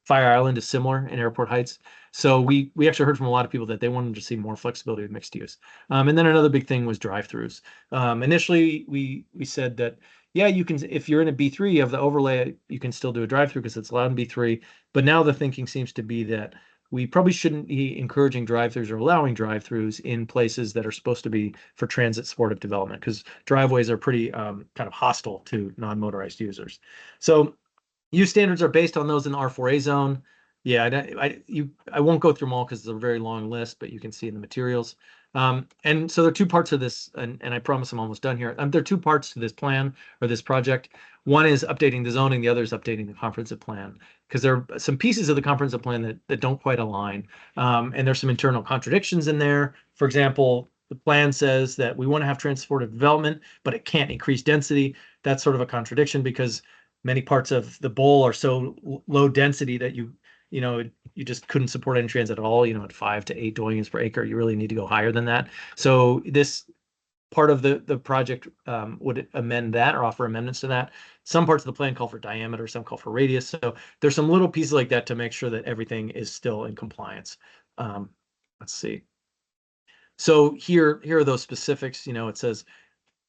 Fire Island is similar in Airport Heights. So we actually heard from a lot of people that they wanted to see more flexibility with mixed use. And then another big thing was drive-throughs. Initially, we said that, yeah, you can, if you're in a B3, you have the overlay, you can still do a drive-through because it's allowed in B3. But now the thinking seems to be that we probably shouldn't be encouraging drive-throughs or allowing drive-throughs in places that are supposed to be for transit supportive development, because driveways are pretty kind of hostile to non-motorized users. So use standards are based on those in the R4A zone. Yeah, I won't go through them all because it's a very long list, but you can see in the materials. And so there are 2 parts of this, and I promise I'm almost done here. There are 2 parts to this plan or this project. One is updating the zoning, the other is updating the comprehensive plan, because there are some pieces of the comprehensive plan that don't quite align. And there's some internal contradictions in there. For example, the plan says that we want to have transportive development, but it can't increase density. That's sort of a contradiction because many parts of the bowl are so low density that you just couldn't support any transit at all. At 5 to 8 dwellings per acre, you really need to go higher than that. So this part of the project would amend that or offer amendments to that. Some parts of the plan call for diameter, some call for radius. So there's some little pieces like that to make sure that everything is still in compliance. Let's see. So here are those specifics. It says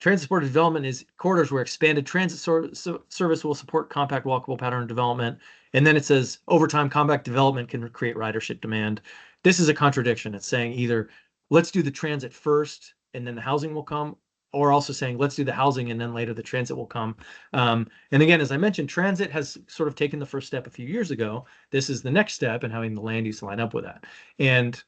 transit-supported development is corridors where expanded transit service will support compact walkable pattern development. And then it says over time, compact development can create ridership demand. This is a contradiction. It's saying either let's do the transit first and then the housing will come, or also saying let's do the housing and then later the transit will come. And again, as I mentioned, transit has sort of taken the first step a few years ago. This is the next step in having the land use line up with that. And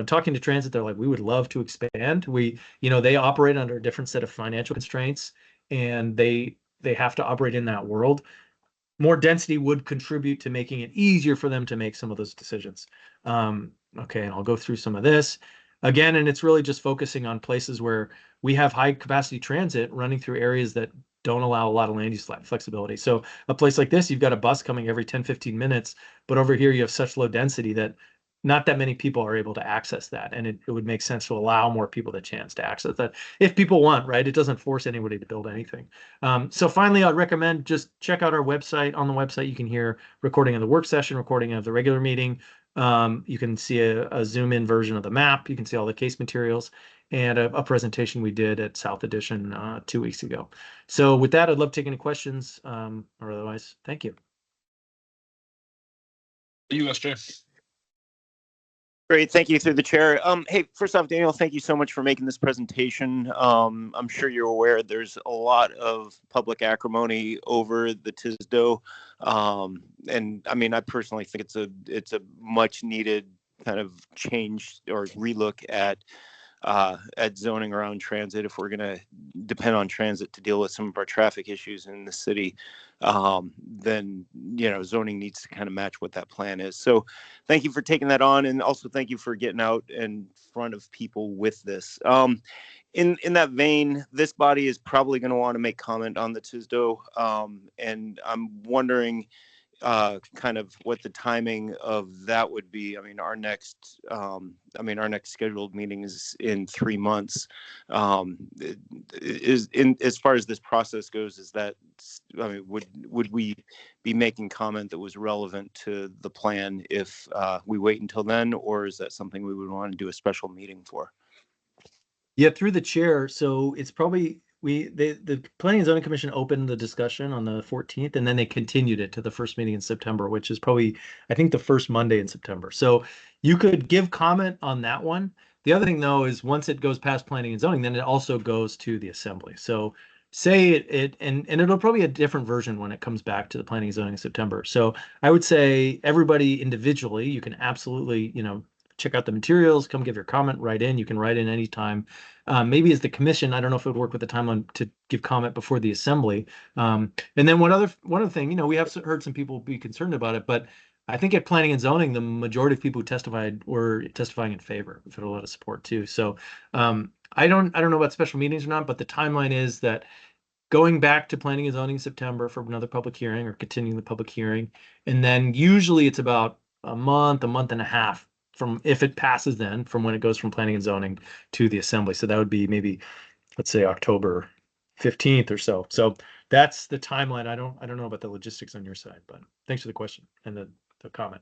talking to transit, they're like, we would love to expand. They operate under a different set of financial constraints, and they have to operate in that world. More density would contribute to making it easier for them to make some of those decisions. Okay, and I'll go through some of this again, and it's really just focusing on places where we have high capacity transit running through areas that don't allow a lot of land use flexibility. So a place like this, you've got a bus coming every 10, 15 minutes, but over here you have such low density that not that many people are able to access that. And it would make sense to allow more people the chance to access that if people want, right? It doesn't force anybody to build anything. So finally, I'd recommend just check out our website. On the website, you can hear recording of the work session, recording of the regular meeting. You can see a zoom in version of the map. You can see all the case materials and a presentation we did at South Edition 2 weeks ago. So with that, I'd love to take any questions or otherwise, thank you. USJ. Great, thank you through the chair. Hey, first off, Daniel, thank you so much for making this presentation. I'm sure you're aware there's a lot of public acrimony over the TSDO. And I mean, I personally think it's a much needed kind of change or relook at zoning around transit if we're going to depend on transit to deal with some of our traffic issues in the city. Then zoning needs to kind of match what that plan is. So thank you for taking that on, and also thank you for getting out in front of people with this. In that vein, this body is probably going to want to make comment on the TSDO, and I'm wondering kind of what the timing of that would be. I mean, our next scheduled meeting is in 3 months. Is in as far as this process goes, is that, I mean, would we be making comment that was relevant to the plan if we wait until then, or is that something we would want to do a special meeting for? Yeah, through the chair. So it's probably the Planning and Zoning Commission opened the discussion on the 14th, and then they continued it to the first meeting in September, which is probably, I think, the first Monday in September. So you could give comment on that one. The other thing, though, is once it goes past Planning and Zoning, then it also goes to the Assembly. So say and it'll probably be a different version when it comes back to the Planning and Zoning in September. So I would say everybody individually, you can absolutely, check out the materials, come give your comment, write in. You can write in anytime. Maybe as the commission, I don't know if it would work with the timeline to give comment before the assembly. And then one other thing, we have heard some people be concerned about it, but I think at planning and zoning, the majority of people who testified were testifying in favor. We've had a lot of support too. So I don't know about special meetings or not, but the timeline is that going back to planning and zoning in September for another public hearing or continuing the public hearing. And then usually it's about a month and a half from, if it passes then, from when it goes from planning and zoning to the assembly. So that would be maybe, let's say, October 15th or so. So that's the timeline. I don't know about the logistics on your side, but thanks for the question and the comment.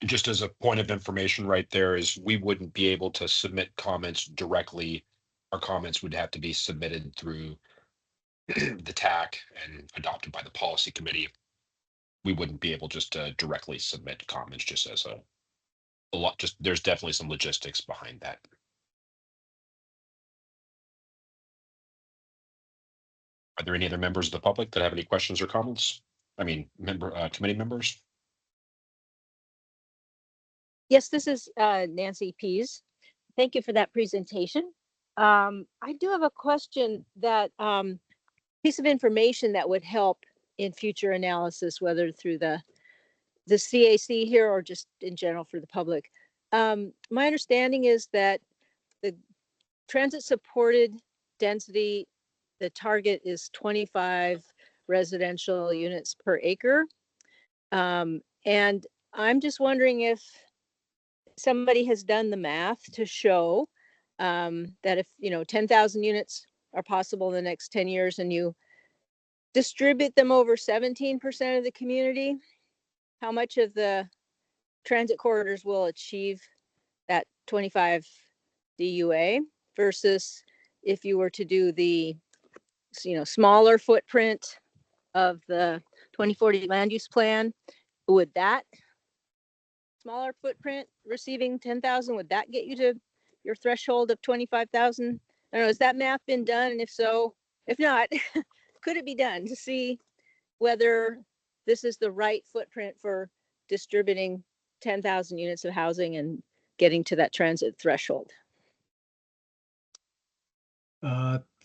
Just as a point of information right there is we wouldn't be able to submit comments directly. Our comments would have to be submitted through the TAC and adopted by the policy committee. We wouldn't be able just to directly submit comments just as a lot. Just there's definitely some logistics behind that. Are there any other members of the public that have any questions or comments? I mean, committee members? Yes, this is Nancy Pease. Thank you for that presentation. I do have a question, that piece of information that would help in future analysis, whether through the CAC here or just in general for the public. My understanding is that the transit supported density, the target is 25 residential units per acre. And I'm just wondering if somebody has done the math to show that if 10,000 units are possible in the next 10 years and you distribute them over 17% of the community, how much of the transit corridors will achieve that 25 DUA versus if you were to do the smaller footprint of the 2040 land use plan? Would that smaller footprint receiving 10,000, would that get you to your threshold of 25,000? I don't know, has that math been done? And if so, if not, could it be done to see whether this is the right footprint for distributing 10,000 units of housing and getting to that transit threshold?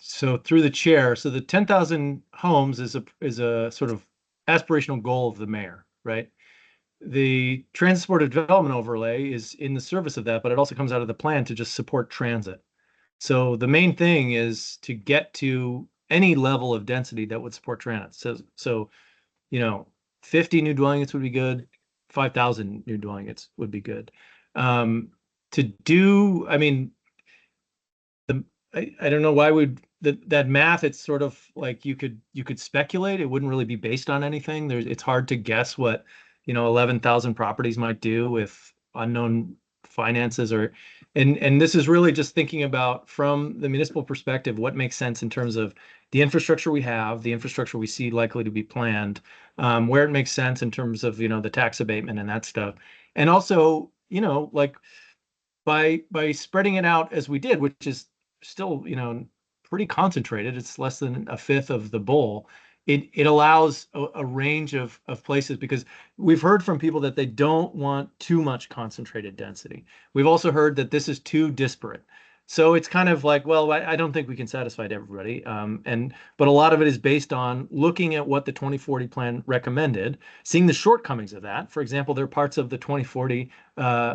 So through the chair, so the 10,000 homes is a sort of aspirational goal of the mayor, right? the transport development overlay is in the service of that, but it also comes out of the plan to just support transit. So the main thing is to get to any level of density that would support transit. So 50 new dwelling units would be good. 5,000 new dwelling units would be good. To do, I mean, I don't know why would that math. It's sort of like you could speculate. It wouldn't really be based on anything. It's hard to guess what 11,000 properties might do with unknown finances and this is really just thinking about from the municipal perspective what makes sense in terms of the infrastructure we have, the infrastructure we see likely to be planned, where it makes sense in terms of the tax abatement and that stuff, and also like by spreading it out as we did, which is still pretty concentrated. It's less than a fifth of the bowl. It allows a range of places, because we've heard from people that they don't want too much concentrated density. We've also heard that this is too disparate. So it's kind of like, well, I don't think we can satisfy everybody. But a lot of it is based on looking at what the 2040 plan recommended, seeing the shortcomings of that. For example, there are parts of the 2040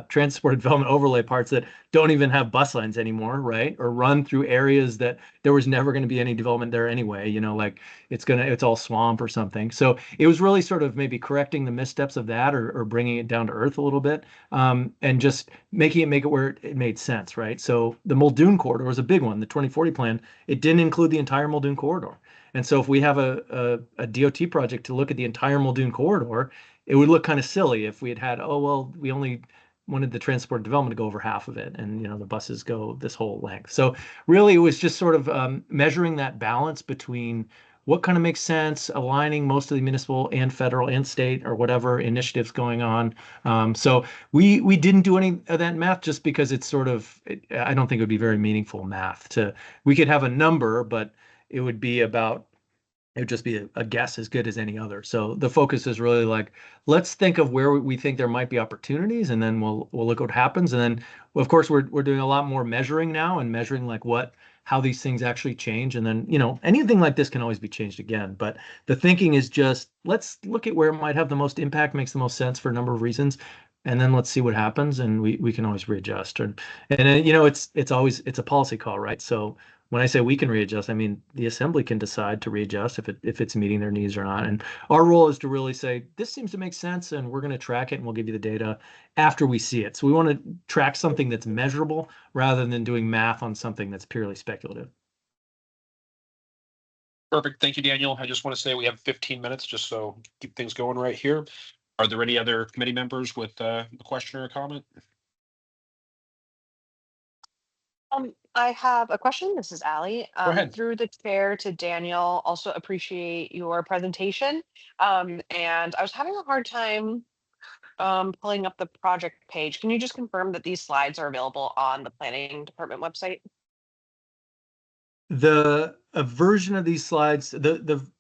transport development overlay parts that don't even have bus lines anymore, right? Or run through areas that there was never going to be any development there anyway, like it's all swamp or something. So it was really sort of maybe correcting the missteps of that, or bringing it down to earth a little bit, and just make it where it made sense, right? So the Muldoon corridor was a big one. The 2040 plan, it didn't include the entire Muldoon corridor. And so if we have a DOT project to look at the entire Muldoon corridor, it would look kind of silly if we had, oh, well, we only wanted the transport development to go over half of it, and the buses go this whole length. So really it was just sort of measuring that balance between what kind of makes sense, aligning most of the municipal and federal and state or whatever initiatives going on. So we didn't do any of that math just because it's sort of, I don't think it would be very meaningful math we could have a number, but it would just be a guess as good as any other. So the focus is really like, let's think of where we think there might be opportunities, and then we'll look what happens. And then, of course, we're doing a lot more measuring now, and measuring like how these things actually change. And then, anything like this can always be changed again. But the thinking is just, let's look at where it might have the most impact, makes the most sense for a number of reasons. And then let's see what happens, and we can always readjust. And it's always a policy call, right? So when I say we can readjust, I mean the assembly can decide to readjust if it's meeting their needs or not. And our role is to really say, this seems to make sense, and we're going to track it, and we'll give you the data after we see it. So we want to track something that's measurable rather than doing math on something that's purely speculative. Perfect. Thank you, Daniel. I just want to say we have 15 minutes just so keep things going right here. Are there any other committee members with a question or a comment? I have a question. This is Allie. Go ahead. Through the chair to Daniel, also appreciate your presentation. And I was having a hard time pulling up the project page. Can you just confirm that these slides are available on the planning department website? A version of these slides,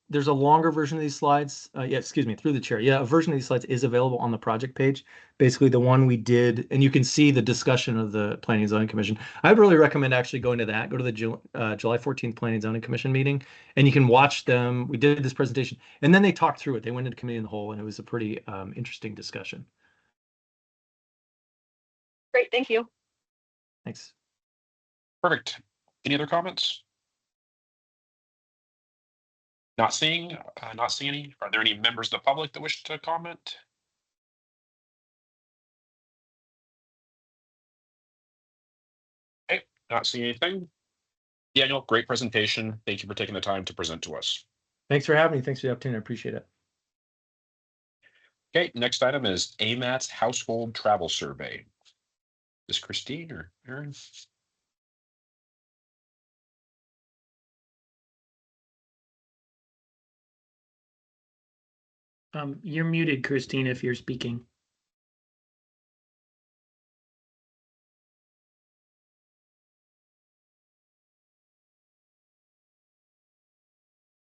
there's a longer version of these slides. Through the chair. Yeah, a version of these slides is available on the project page. Basically, the one we did, and you can see the discussion of the Planning and Zoning Commission. I'd really recommend actually going to that. Go to the July 14th Planning and Zoning Commission meeting, and you can watch them. We did this presentation, and then they talked through it. They went into committee in the whole, and it was a pretty interesting discussion. Great, thank you. Thanks. Perfect. Any other comments? Not seeing any. Are there any members of the public that wish to comment? Okay, not seeing anything. Daniel, great presentation. Thank you for taking the time to present to us. Thanks for having me. Thanks for the opportunity. I appreciate it. Okay, next item is AMAT's household travel survey. Is Christine or Aaron? You're muted, Christine, if you're speaking.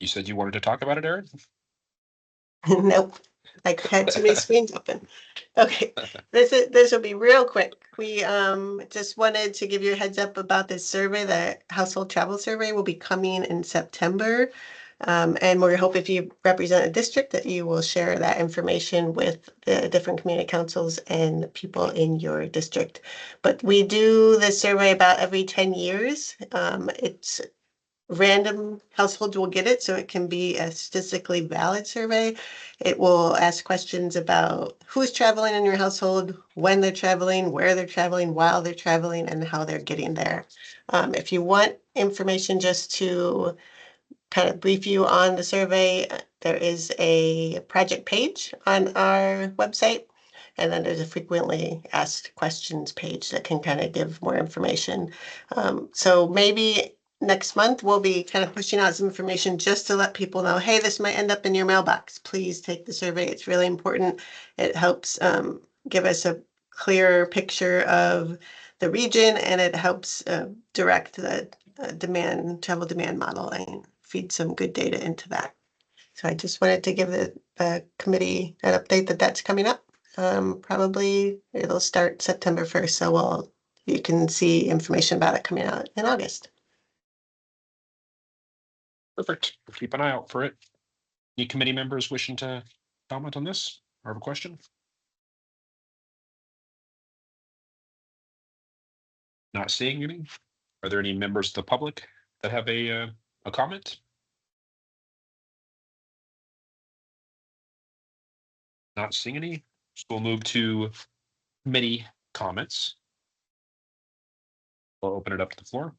You said you wanted to talk about it, Aaron? Nope, I had too many screens open. Okay, this will be real quick. We just wanted to give you a heads up about this survey. The household travel survey will be coming in September. And we hope if you represent a district that you will share that information with the different community councils and people in your district. But we do the survey about every 10 years. It's random households will get it, so it can be a statistically valid survey. It will ask questions about who's traveling in your household, when they're traveling, where they're traveling, while they're traveling, and how they're getting there. If you want information just to kind of brief you on the survey, there is a project page on our website. And then there's a frequently asked questions page that can kind of give more information. So maybe next month we'll be kind of pushing out some information just to let people know, hey, this might end up in your mailbox. Please take the survey. It's really important. It helps give us a clearer picture of the region, and it helps direct the travel demand model and feed some good data into that. So I just wanted to give the committee an update that that's coming up. Probably it'll start September 1st, so you can see information about it coming out in August. Perfect. We'll keep an eye out for it. Any committee members wishing to comment on this or have a question? Not seeing any. Are there any members of the public that have a comment? Not seeing any. So we'll move to committee comments. We'll open it up to the floor.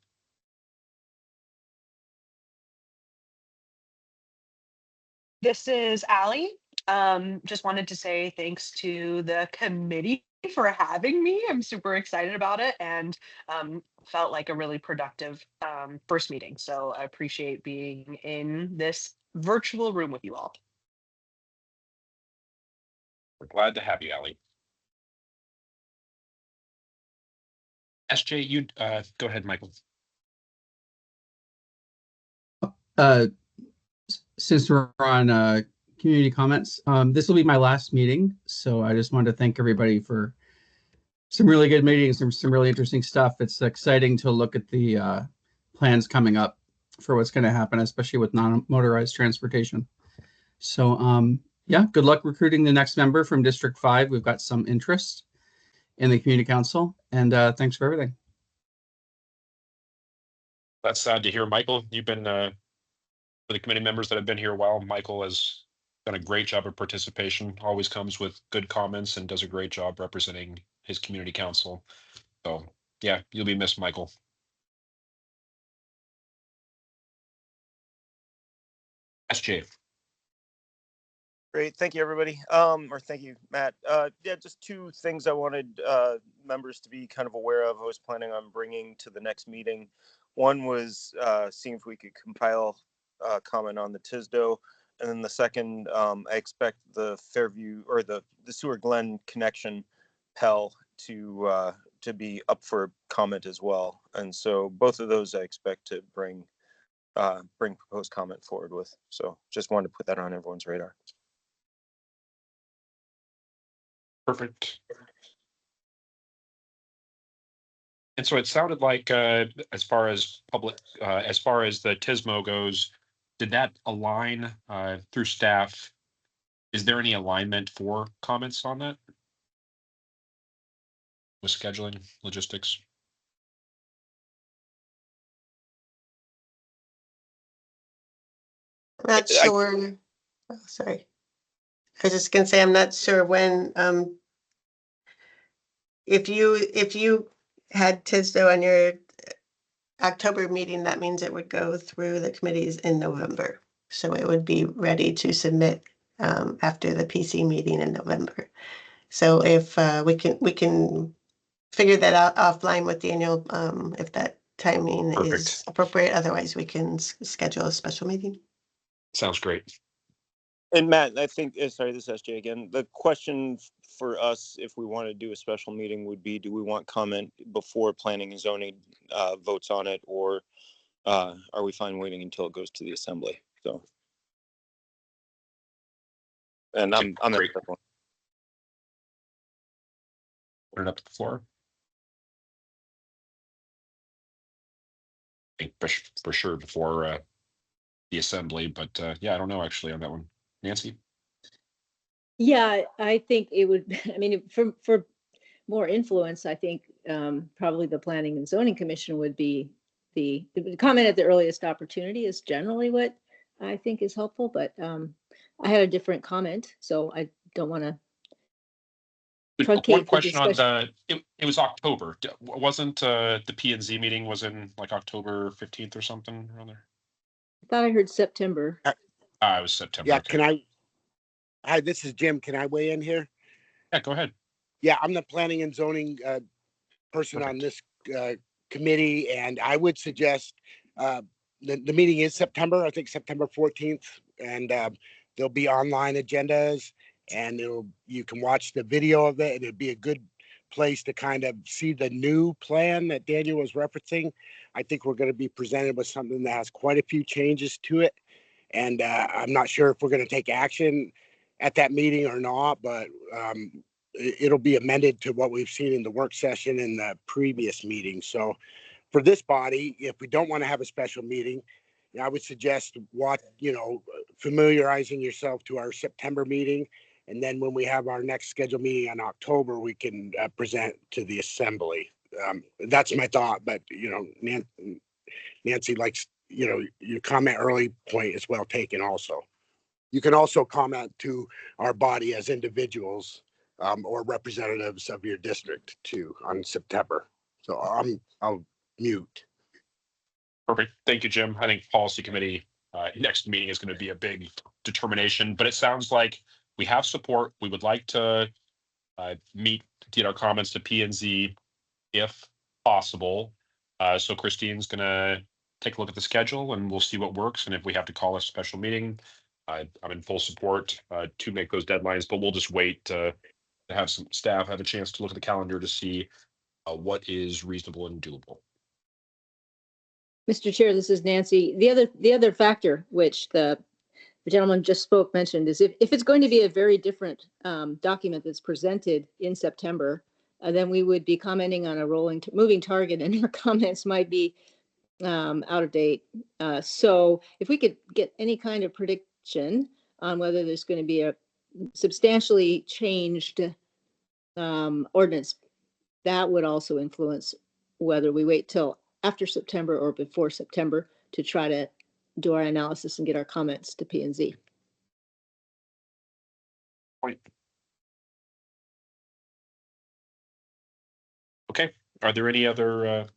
This is Allie. Just wanted to say thanks to the committee for having me. I'm super excited about it, and felt like a really productive first meeting. So I appreciate being in this virtual room with you all. We're glad to have you, Allie. SJ, you go ahead, Michael. Since we're on community comments, this will be my last meeting, so I just wanted to thank everybody for some really good meetings and some really interesting stuff. It's exciting to look at the plans coming up for what's going to happen, especially with non-motorized transportation. So yeah, good luck recruiting the next member from District 5. We've got some interest in the community council, and thanks for everything. That's sad to hear, Michael. You've been for the committee members that have been here a while. Michael has done a great job of participation, always comes with good comments and does a great job representing his community council. So yeah, you'll be missed, Michael. SJ. Great, thank you, everybody. Or thank you, Matt. Yeah, just two things I wanted members to be kind of aware of. I was planning on bringing to the next meeting. One was seeing if we could compile a comment on the Tisdale, and then the second, I expect the Fairview or the Seward Glen connection Pell to be up for comment as well. And so both of those I expect to bring proposed comment forward with. So just wanted to put that on everyone's radar. Perfect. And so it sounded like as far as public, as far as the TSMO goes, did that align through staff? Is there any alignment for comments on that? With scheduling, logistics? I'm not sure. Oh, sorry. I was just gonna say, I'm not sure when, if you had Tisdale on your October meeting, that means it would go through the committees in November. So it would be ready to submit after the PC meeting in November. So if we can figure that out offline with Daniel, if that timing is appropriate. Otherwise, we can schedule a special meeting. Sounds great. And Matt, I think, sorry, this is SJ again. The question for us, if we want to do a special meeting, would be, do we want comment before planning and zoning votes on it, or are we fine waiting until it goes to the assembly? So, and I'm great. Put it up to the floor. I think for sure before the assembly, but yeah, I don't know actually on that one. Nancy? Yeah, I think it would, I mean, for more influence, I think probably the Planning and Zoning Commission would be the comment at the earliest opportunity is generally what I think is helpful, but I had a different comment, so I don't want to One truncate the question on discussion. it was October. Wasn't the P and Z meeting was in like October 15th or something around there? I thought I heard September. It was September. Yeah, Okay. hi, this is Jim. Can I weigh in here? Yeah, go ahead. Yeah, I'm the planning and zoning person on this committee, and I would suggest the meeting is September, I think September 14th, and there'll be online agendas, and you can watch the video of it, and it'd be a good place to kind of see the new plan that Daniel was referencing. I think we're going to be presented with something that has quite a few changes to it, and I'm not sure if we're going to take action at that meeting or not, but it'll be amended to what we've seen in the work session in the previous meeting. So for this body, if we don't want to have a special meeting, I would suggest familiarizing yourself to our September meeting. And then when we have our next scheduled meeting in October, we can present to the assembly. That's my thought, but Nancy likes, your comment early point is well taken also. You can also comment to our body as individuals or representatives of your district too on September. So I'll mute. Perfect. Thank you, Jim. I think policy committee next meeting is going to be a big determination, but it sounds like we have support. We would like to meet, get our comments to P and Z if possible. So Christine's going to take a look at the schedule and we'll see what works. And if we have to call a special meeting, I'm in full support to make those deadlines, but we'll just wait to have some staff have a chance to look at the calendar to see what is reasonable and doable. Mr. Chair, this is Nancy. The other factor which the gentleman just mentioned is if it's going to be a very different document that's presented in September, then we would be commenting on a moving target, and our comments might be out of date. So if we could get any kind of prediction on whether there's going to be a substantially changed ordinance, that would also influence whether we wait till after September or before September to try to do our analysis and get our comments to P and Z. Point. Okay. Are there any other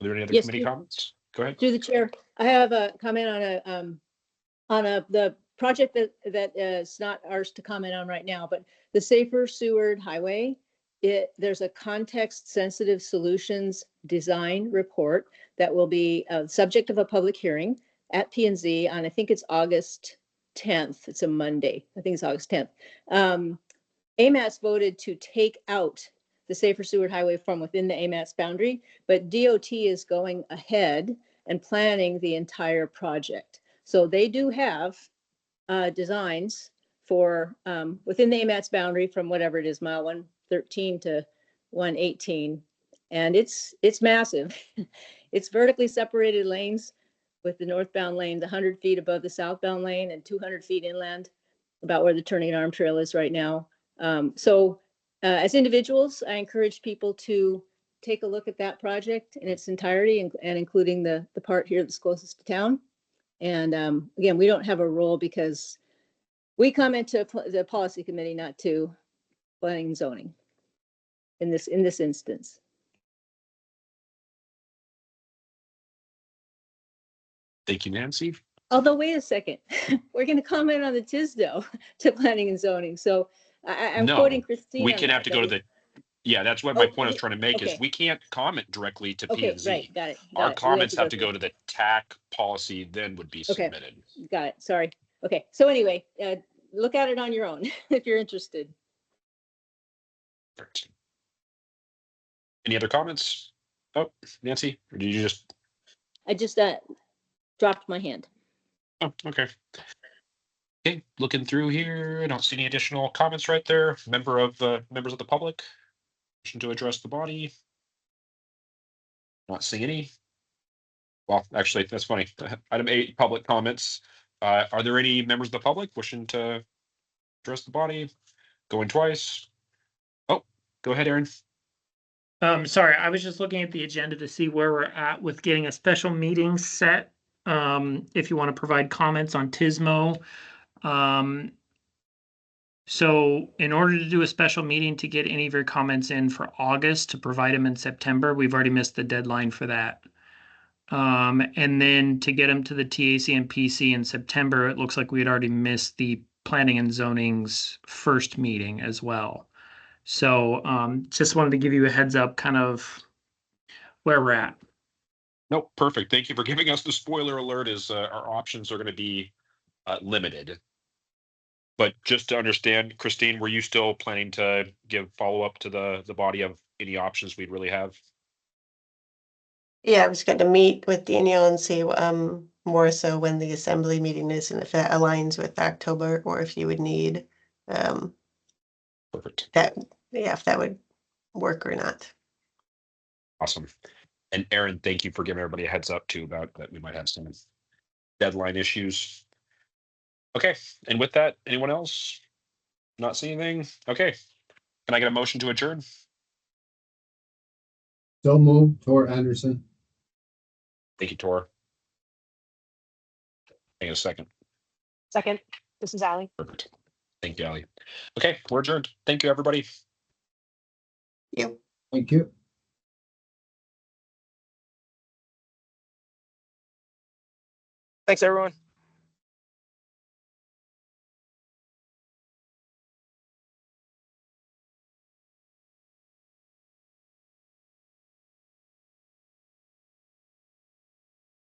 Yes, committee comments? Go ahead. Through the chair, I have a comment on the project that is not ours to comment on right now, but the Safer Seward Highway. There's a context-sensitive solutions design report that will be subject of a public hearing at P&Z on, I think it's August 10th. It's a Monday. I think it's August 10th. AMATS voted to take out the Safer Seward Highway from within the AMATS boundary, but DOT is going ahead and planning the entire project. So they do have designs for within the AMATS boundary from whatever it is, mile 113 to 118. And it's massive. It's vertically separated lanes with the northbound lane 100 feet above the southbound lane and 200 feet inland, about where the turning arm trail is right now. As individuals, I encourage people to take a look at that project in its entirety and including the part here that's closest to town. And again, we don't have a role because we comment to the policy committee, not to planning and zoning in this instance. Thank you, Nancy. Although, wait a second, we're going to comment on the TISDO to planning and zoning. So I'm quoting Christine. We can have to go to the. Yeah, that's what my point I was trying to make is we can't comment directly to P and Z. Right, got it. Our comments have to go to the TAC policy, then would be submitted. Got it. Sorry. Okay. So anyway, look at it on your own if you're interested. Perfect. Any other comments? Oh, Nancy, or did you just? I just dropped my hand. Oh, okay. Okay, looking through here, I don't see any additional comments right there. Members of the public wishing to address the body. Not seeing any. Well, actually, that's funny. Item 8, public comments. Are there any members of the public wishing to address the body? Going twice? Oh, go ahead, Aaron. Sorry, I was just looking at the agenda to see where we're at with getting a special meeting set. If you want to provide comments on Tismo. So in order to do a special meeting to get any of your comments in for August to provide them in September, we've already missed the deadline for that. And then to get them to the TAC and PC in September, it looks like we had already missed the planning and zoning's first meeting as well. So just wanted to give you a heads up kind of where we're at. Nope, perfect. Thank you for giving us the spoiler alert as our options are going to be limited. But just to understand, Christine, were you still planning to give follow-up to the body of any options we'd really have? Yeah, I was going to meet with Daniel and see more so when the assembly meeting is and if that aligns with October or if you would need Perfect. that, yeah, if that would work or not. Awesome. And Aaron, thank you for giving everybody a heads up too about that we might have some deadline issues. Okay, and with that, anyone else? Not seeing anything? Okay. Can I get a motion to adjourn? So moved, Tor Anderson. Thank you, Tor. Hang on a second. Second, this is Ally. Perfect. Thank you, Ali. Okay, we're adjourned. Thank you, everybody. Yep. Thank you. Thanks, everyone.